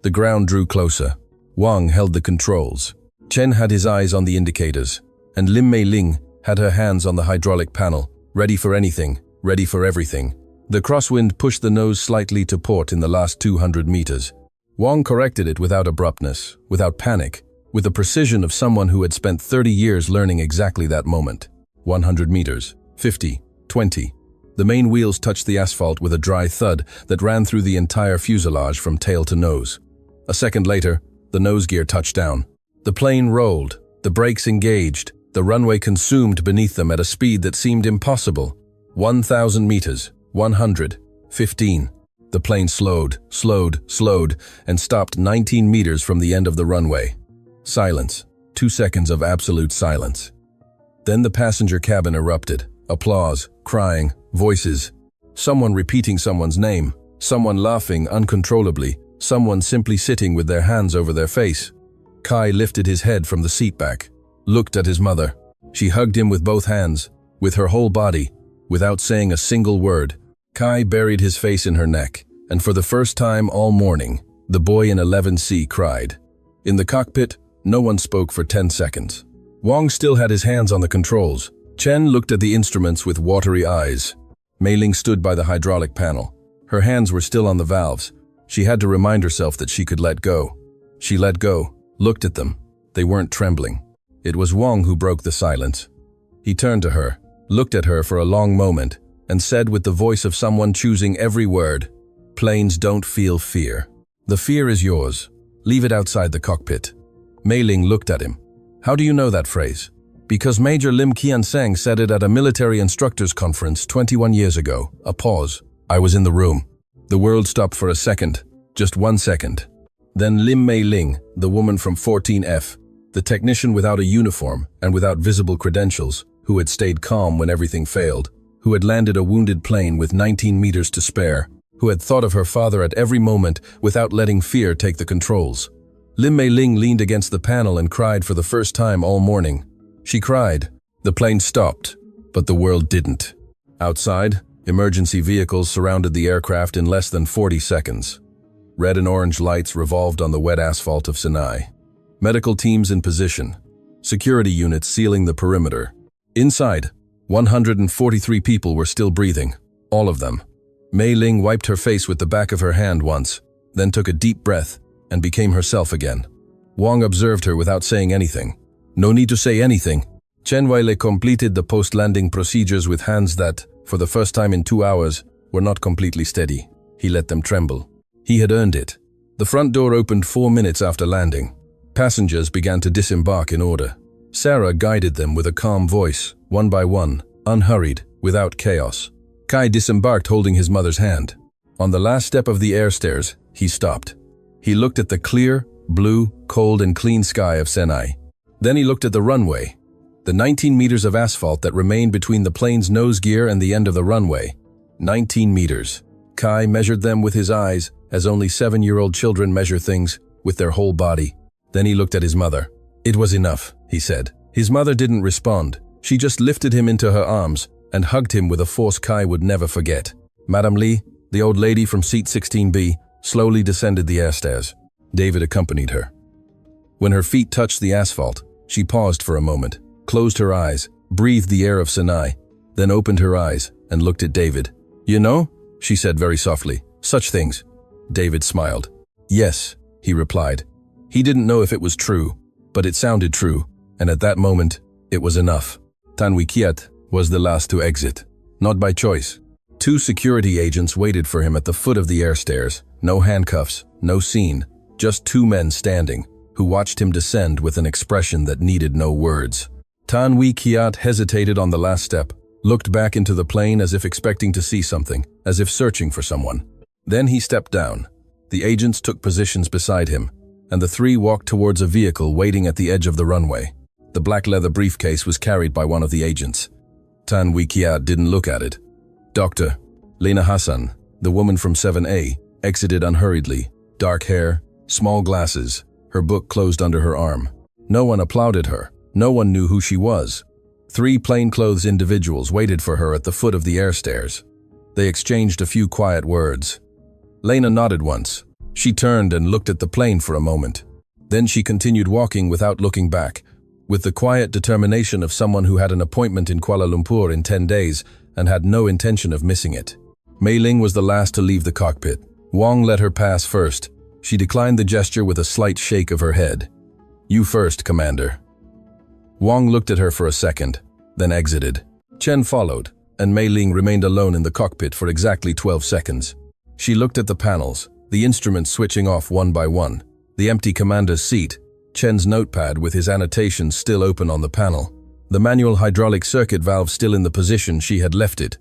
A: The ground drew closer. Wang held the controls. Chen had his eyes on the indicators, and Lim Mei Ling had her hands on the hydraulic panel, ready for anything, ready for everything. The crosswind pushed the nose slightly to port in the last 200 meters. Wang corrected it without abruptness, without panic, with the precision of someone who had spent 30 years learning exactly that moment. 100 meters, 50, 20. The main wheels touched the asphalt with a dry thud that ran through the entire fuselage from tail to nose. A second later, the nose gear touched down. The plane rolled, the brakes engaged, the runway consumed beneath them at a speed that seemed impossible. 1,000 meters, 100, 15. The plane slowed, and stopped 19 meters from the end of the runway. Silence. 2 seconds of absolute silence. Then the passenger cabin erupted. Applause, crying, voices. Someone repeating someone's name. Someone laughing uncontrollably. Someone simply sitting with their hands over their face. Kai lifted his head from the seat back, looked at his mother. She hugged him with both hands, with her whole body, without saying a single word. Kai buried his face in her neck, and for the first time all morning, the boy in 11C cried. In the cockpit, no one spoke for 10 seconds. Wang still had his hands on the controls. Chen looked at the instruments with watery eyes. Mei Ling stood by the hydraulic panel. Her hands were still on the valves. She had to remind herself that she could let go. She let go, looked at them. They weren't trembling. It was Wang who broke the silence. He turned to her, looked at her for a long moment, and said with the voice of someone choosing every word, "Planes don't feel fear. The fear is yours. Leave it outside the cockpit." Mei Ling looked at him. "How do you know that phrase?" "Because Major Lim Qianseng said it at a military instructors conference 21 years ago." A pause. I was in the room. The world stopped for a second, just 1 second. Then Lim Mei Ling, the woman from 14F, the technician without a uniform and without visible credentials, who had stayed calm when everything failed, who had landed a wounded plane with 19 meters to spare, who had thought of her father at every moment without letting fear take the controls. Lim Mei Ling leaned against the panel and cried for the first time all morning. She cried. The plane stopped, but the world didn't. Outside, emergency vehicles surrounded the aircraft in less than 40 seconds. Red and orange lights revolved on the wet asphalt of Sinai. Medical teams in position. Security units sealing the perimeter. Inside, 143 people were still breathing. All of them. Mei Ling wiped her face with the back of her hand once, then took a deep breath and became herself again. Wang observed her without saying anything. No need to say anything. Chen Weile completed the post-landing procedures with hands that, for the first time in 2 hours, were not completely steady. He let them tremble. He had earned it. The front door opened 4 minutes after landing. Passengers began to disembark in order. Sarah guided them with a calm voice, one by one, unhurried, without chaos. Kai disembarked holding his mother's hand. On the last step of the air stairs, he stopped. He looked at the clear, blue, cold and clean sky of Sinai. Then he looked at the runway, the 19 meters of asphalt that remained between the plane's nose gear and the end of the runway. 19 meters. Kai measured them with his eyes, as only 7-year-old children measure things, with their whole body. Then he looked at his mother. "It was enough," he said. His mother didn't respond. She just lifted him into her arms and hugged him with a force Kai would never forget. Madame Lee, the old lady from seat 16B, slowly descended the air stairs. David accompanied her. When her feet touched the asphalt, she paused for a moment, closed her eyes, breathed the air of Sinai, then opened her eyes and looked at David. "You know," she said very softly, "such things." David smiled. "Yes," he replied. He didn't know if it was true, but it sounded true, and at that moment, it was enough. Tanwi Kiat was the last to exit, not by choice. 2 security agents waited for him at the foot of the air stairs. No handcuffs, no scene, just 2 men standing, who watched him descend with an expression that needed no words. Tanwi Kiat hesitated on the last step, looked back into the plane as if expecting to see something, as if searching for someone. Then he stepped down. The agents took positions beside him, and the 3 walked towards a vehicle waiting at the edge of the runway. The black leather briefcase was carried by one of the agents. Tanwi Kiat didn't look at it. Dr. Lena Hassan, the woman from 7A, exited unhurriedly, dark hair, small glasses, her book closed under her arm. No one applauded her. No one knew who she was. 3 plainclothes individuals waited for her at the foot of the air stairs. They exchanged a few quiet words. Lena nodded once. She turned and looked at the plane for a moment. Then she continued walking without looking back, with the quiet determination of someone who had an appointment in Kuala Lumpur in 10 days and had no intention of missing it. Mei Ling was the last to leave the cockpit. Wong let her pass first. She declined the gesture with a slight shake of her head. "You first, Commander." Wong looked at her for a second, then exited. Chen followed, and Mei Ling remained alone in the cockpit for exactly 12 seconds. She looked at the panels, the instruments switching off one by one, the empty commander's seat, Chen's notepad with his annotations still open on the panel, the manual hydraulic circuit valve still in the position she had left it.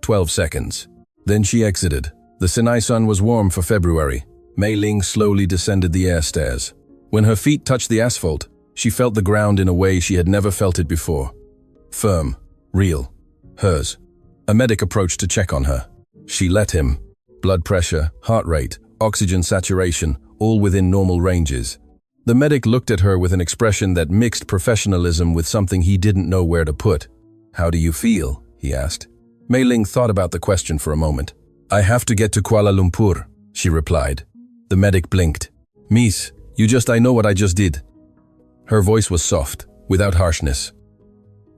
A: 12 seconds. Then she exited. The Sinai sun was warm for February. Mei Ling slowly descended the air stairs. When her feet touched the asphalt, she felt the ground in a way she had never felt it before. Firm, real, hers. A medic approached to check on her. She let him. Blood pressure, heart rate, oxygen saturation, all within normal ranges. The medic looked at her with an expression that mixed professionalism with something he didn't know where to put. "How do you feel?" he asked. Mei Ling thought about the question for a moment. "I have to get to Kuala Lumpur," she replied. The medic blinked. "Miss, I know what I just did." Her voice was soft, without harshness.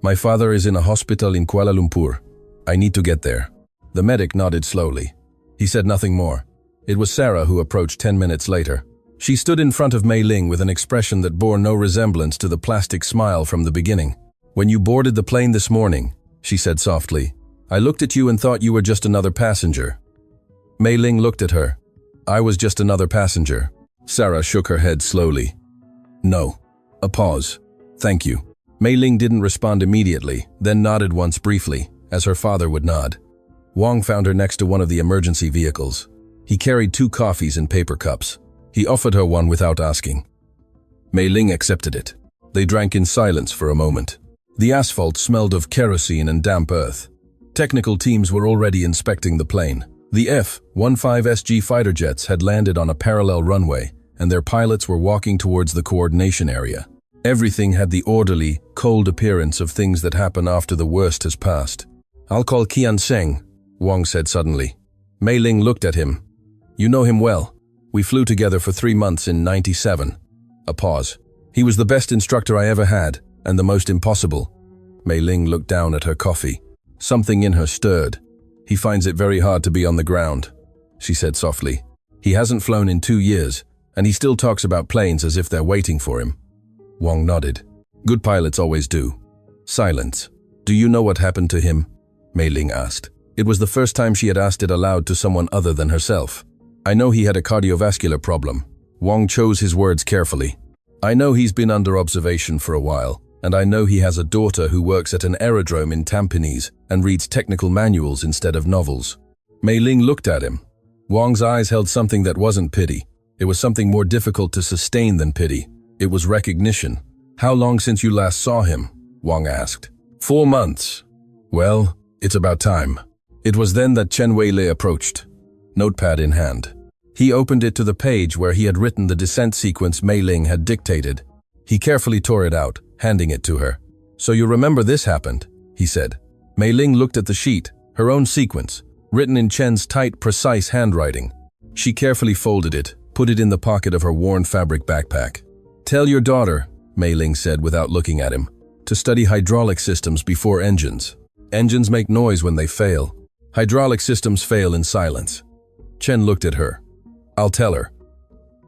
A: "My father is in a hospital in Kuala Lumpur. I need to get there." The medic nodded slowly. He said nothing more. It was Sarah who approached 10 minutes later. She stood in front of Mei Ling with an expression that bore no resemblance to the plastic smile from the beginning. "When you boarded the plane this morning," she said softly, "I looked at you and thought you were just another passenger." Mei Ling looked at her. "I was just another passenger." Sarah shook her head slowly. "No." A pause. "Thank you." Mei Ling didn't respond immediately, then nodded once briefly, as her father would nod. Wong found her next to one of the emergency vehicles. He carried 2 coffees in paper cups. He offered her one without asking. Mei Ling accepted it. They drank in silence for a moment. The asphalt smelled of kerosene and damp earth. Technical teams were already inspecting the plane. The F-15SG fighter jets had landed on a parallel runway, and their pilots were walking towards the coordination area. Everything had the orderly, cold appearance of things that happen after the worst has passed. "I'll call Kian Seng," Wong said suddenly. Mei Ling looked at him. "You know him well. We flew together for 3 months in '97. A pause. "He was the best instructor I ever had, and the most impossible." Mei Ling looked down at her coffee. Something in her stirred. "He finds it very hard to be on the ground," she said softly. "He hasn't flown in 2 years, and he still talks about planes as if they're waiting for him." Wong nodded. "Good pilots always do." Silence. "Do you know what happened to him?" Mei Ling asked. It was the first time she had asked it aloud to someone other than herself. "I know he had a cardiovascular problem." Wong chose his words carefully. "I know he's been under observation for a while, and I know he has a daughter who works at an aerodrome in Tampines and reads technical manuals instead of novels." Mei Ling looked at him. Wong's eyes held something that wasn't pity. It was something more difficult to sustain than pity. It was recognition. "How long since you last saw him?" Wong asked. 4 months. "Well, it's about time." It was then that Chen Weilei approached, notepad in hand. He opened it to the page where he had written the descent sequence Mei Ling had dictated. He carefully tore it out, handing it to her. "So you remember this happened," he said. Mei Ling looked at the sheet, her own sequence, written in Chen's tight, precise handwriting. She carefully folded it, put it in the pocket of her worn fabric backpack. "Tell your daughter," Mei Ling said without looking at him, "to study hydraulic systems before engines. Engines make noise when they fail. Hydraulic systems fail in silence." Chen looked at her. "I'll tell her.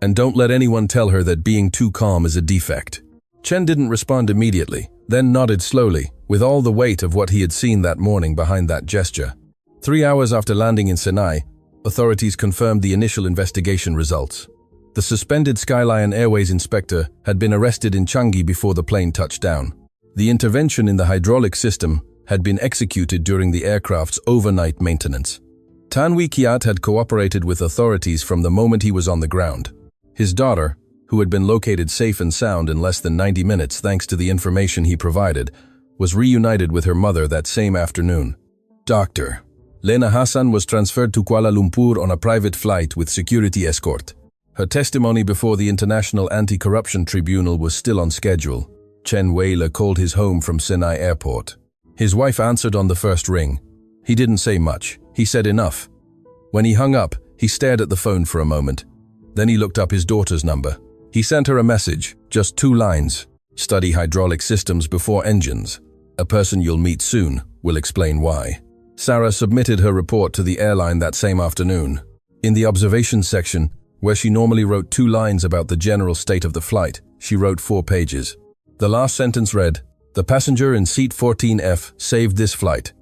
A: And don't let anyone tell her that being too calm is a defect." Chen didn't respond immediately, then nodded slowly, with all the weight of what he had seen that morning behind that gesture. 3 hours after landing in Sinai, authorities confirmed the initial investigation results. The suspended Skyline Airways inspector had been arrested in Changi before the plane touched down. The intervention in the hydraulic system had been executed during the aircraft's overnight maintenance. Tan Wee Kiat had cooperated with authorities from the moment he was on the ground. His daughter, who had been located safe and sound in less than 90 minutes thanks to the information he provided, was reunited with her mother that same afternoon. Dr. Lena Hassan was transferred to Kuala Lumpur on a private flight with security escort. Her testimony before the International Anti-Corruption Tribunal was still on schedule. Chen Weile called his home from Sinai Airport. His wife answered on the first ring. He didn't say much. He said enough. When he hung up, he stared at the phone for a moment. Then he looked up his daughter's number. He sent her a message, just 2 lines. "Study hydraulic systems before engines. A person you'll meet soon will explain why." Sarah submitted her report to the airline that same afternoon. In the observations section, where she normally wrote 2 lines about the general state of the flight, she wrote 4 pages. The last sentence read, "The passenger in seat 14F saved this flight.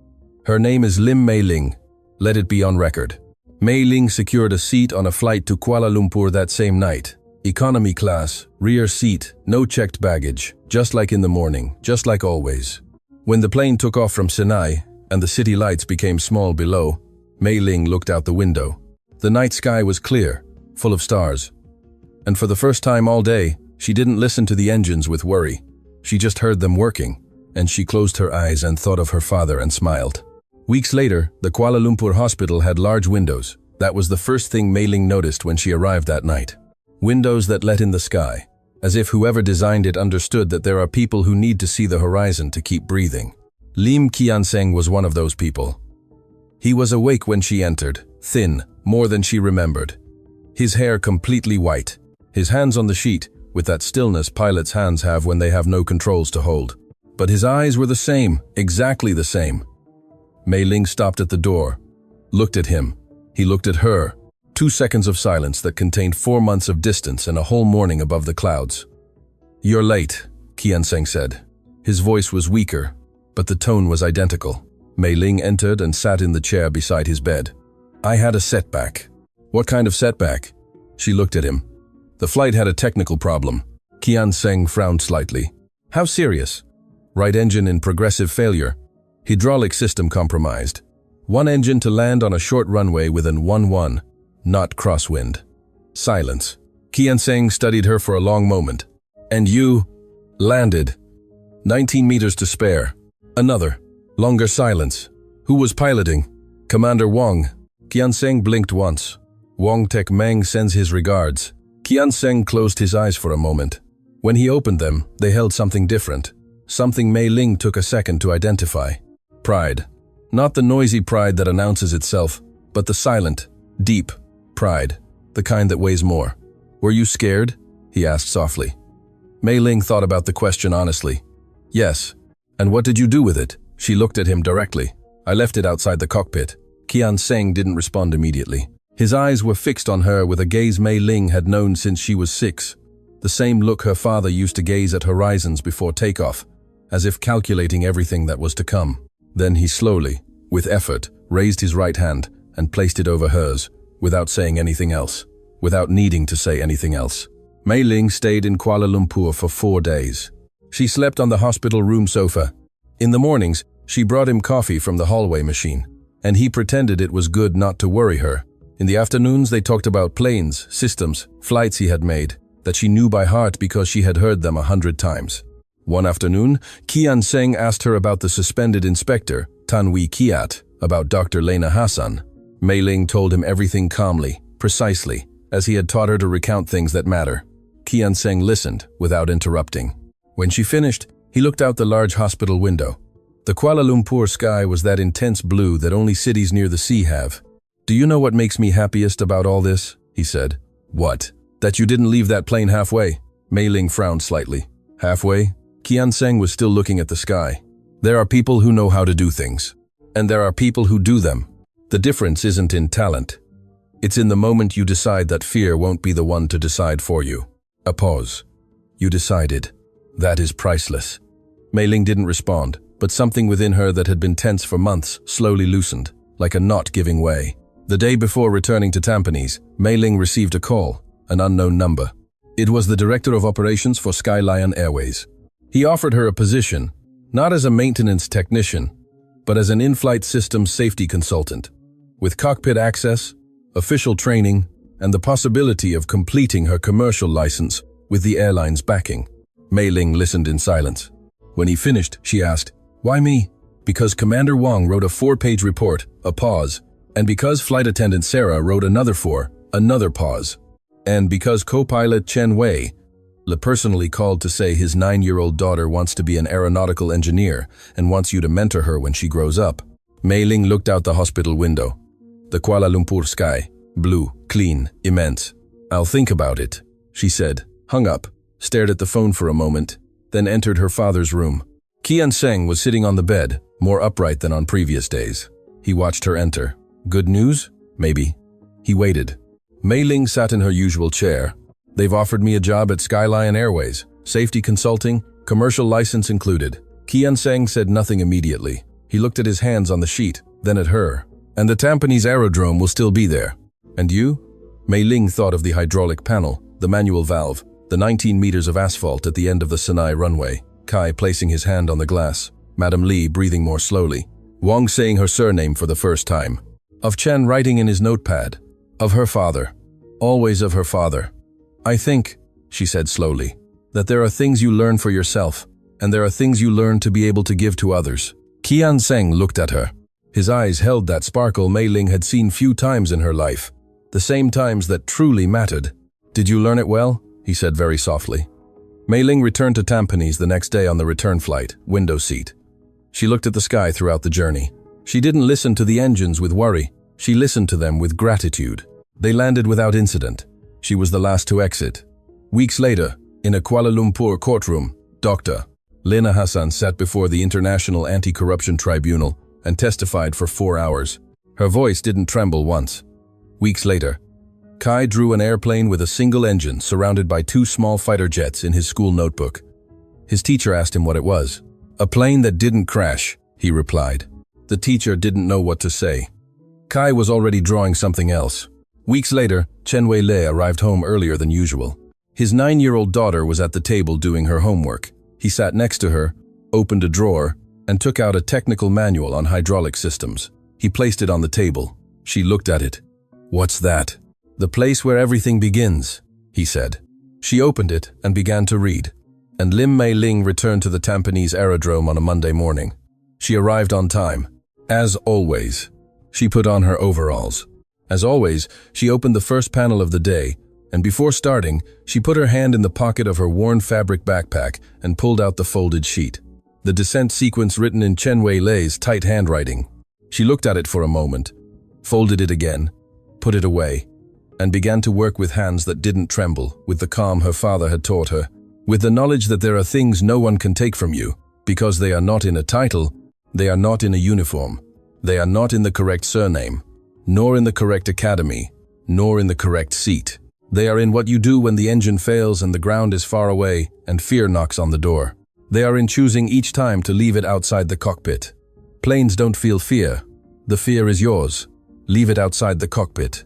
A: Her name is Lim Mei Ling. Let it be on record." Mei Ling secured a seat on a flight to Kuala Lumpur that same night. Economy class, rear seat, no checked baggage, just like in the morning, just like always. When the plane took off from Sinai and the city lights became small below, Mei Ling looked out the window. The night sky was clear, full of stars. And for the first time all day, she didn't listen to the engines with worry. She just heard them working, and she closed her eyes and thought of her father and smiled. Weeks later, the Kuala Lumpur hospital had large windows. That was the first thing Mei Ling noticed when she arrived that night. Windows that let in the sky, as if whoever designed it understood that there are people who need to see the horizon to keep breathing. Lim Kianseng was one of those people. He was awake when she entered, thin, more than she remembered. His hair completely white, his hands on the sheet, with that stillness pilots' hands have when they have no controls to hold. But his eyes were the same, exactly the same. Mei Ling stopped at the door, looked at him. He looked at her. 2 seconds of silence that contained 4 months of distance and a whole morning above the clouds. "You're late," Kianseng said. His voice was weaker, but the tone was identical. Mei Ling entered and sat in the chair beside his bed. "I had a setback." "What kind of setback?" She looked at him. "The flight had a technical problem." Kianseng frowned slightly. "How serious?" "Right engine in progressive failure. Hydraulic system compromised. 1 engine to land on a short runway within 1-1, not crosswind." Silence. Kianseng studied her for a long moment. "And you?" "Landed. 19 meters to spare." Another. Longer silence. "Who was piloting?" "Commander Wang." Kianseng blinked once. "Wang Tek Meng sends his regards." Kianseng closed his eyes for a moment. When he opened them, they held something different. Something Mei Ling took a second to identify. Pride. Not the noisy pride that announces itself, but the silent, deep pride, the kind that weighs more. "Were you scared?" he asked softly. Mei Ling thought about the question honestly. "Yes." "And what did you do with it?" She looked at him directly. "I left it outside the cockpit." Kianseng didn't respond immediately. His eyes were fixed on her with a gaze Mei Ling had known since she was 6. The same look her father used to gaze at horizons before takeoff, as if calculating everything that was to come. Then he slowly, with effort, raised his right hand and placed it over hers, without saying anything else, without needing to say anything else. Mei Ling stayed in Kuala Lumpur for 4 days. She slept on the hospital room sofa. In the mornings, she brought him coffee from the hallway machine, and he pretended it was good not to worry her. In the afternoons, they talked about planes, systems, flights he had made, that she knew by heart because she had heard them 100 times. One afternoon, Kianseng asked her about the suspended inspector, Tan Wee Kiat, about Dr. Lena Hassan. Mei Ling told him everything calmly, precisely, as he had taught her to recount things that matter. Kianseng listened, without interrupting. When she finished, he looked out the large hospital window. The Kuala Lumpur sky was that intense blue that only cities near the sea have. "Do you know what makes me happiest about all this?" he said. "What? That you didn't leave that plane halfway." Mei Ling frowned slightly. "Halfway?" Qian Seng was still looking at the sky. "There are people who know how to do things. And there are people who do them. The difference isn't in talent. It's in the moment you decide that fear won't be the one to decide for you." A pause. "You decided. That is priceless." Mei Ling didn't respond, but something within her that had been tense for months slowly loosened, like a knot giving way. The day before returning to Tampines, Mei Ling received a call, an unknown number. It was the director of operations for Skylion Airways. He offered her a position, not as a maintenance technician, but as an in-flight systems safety consultant, with cockpit access, official training, and the possibility of completing her commercial license with the airline's backing. Mei Ling listened in silence. When he finished, she asked, "Why me?" "Because Commander Wang wrote a 4-page report," a pause, "and because Flight Attendant Sarah wrote another 4, another pause, and because co-pilot Chen Wei personally called to say his 9-year-old daughter wants to be an aeronautical engineer and wants you to mentor her when she grows up." Mei Ling looked out the hospital window. The Kuala Lumpur sky, blue, clean, immense. "I'll think about it," she said, hung up, stared at the phone for a moment, then entered her father's room. Qian Seng was sitting on the bed, more upright than on previous days. He watched her enter. "Good news? Maybe." He waited. Mei Ling sat in her usual chair. "They've offered me a job at Skylion Airways, safety consulting, commercial license included." Qian Seng said nothing immediately. He looked at his hands on the sheet, then at her. "And the Tampines aerodrome will still be there. And you?" Mei Ling thought of the hydraulic panel, the manual valve, the 19 meters of asphalt at the end of the Sinai runway, Kai placing his hand on the glass, Madame Li breathing more slowly, Wang saying her surname for the first time, of Chen writing in his notepad, of her father, always of her father. "I think," she said slowly, "that there are things you learn for yourself, and there are things you learn to be able to give to others." Qian Seng looked at her. His eyes held that sparkle Mei Ling had seen few times in her life, the same times that truly mattered. "Did you learn it well?" he said very softly. Mei Ling returned to Tampines the next day on the return flight, window seat. She looked at the sky throughout the journey. She didn't listen to the engines with worry. She listened to them with gratitude. They landed without incident. She was the last to exit. Weeks later, in a Kuala Lumpur courtroom, Dr. Lina Hassan sat before the International Anti-Corruption Tribunal and testified for 4 hours. Her voice didn't tremble once. Weeks later, Kai drew an airplane with a single engine surrounded by 2 small fighter jets in his school notebook. His teacher asked him what it was. "A plane that didn't crash," he replied. The teacher didn't know what to say. Kai was already drawing something else. Weeks later, Chen Wei Lei arrived home earlier than usual. His 9-year-old daughter was at the table doing her homework. He sat next to her, opened a drawer, and took out a technical manual on hydraulic systems. He placed it on the table. She looked at it. "What's that?" "The place where everything begins," he said. She opened it and began to read. And Lim Mei Ling returned to the Tampines aerodrome on a Monday morning. She arrived on time. As always. She put on her overalls. As always, she opened the first panel of the day, and before starting, she put her hand in the pocket of her worn fabric backpack and pulled out the folded sheet. The descent sequence written in Chen Wei Lei's tight handwriting. She looked at it for a moment, folded it again, put it away, and began to work with hands that didn't tremble, with the calm her father had taught her, with the knowledge that there are things no one can take from you, because they are not in a title, they are not in a uniform, they are not in the correct surname, nor in the correct academy, nor in the correct seat. They are in what you do when the engine fails and the ground is far away and fear knocks on the door. They are in choosing each time to leave it outside the cockpit. Planes don't feel fear. The fear is yours. Leave it outside the cockpit.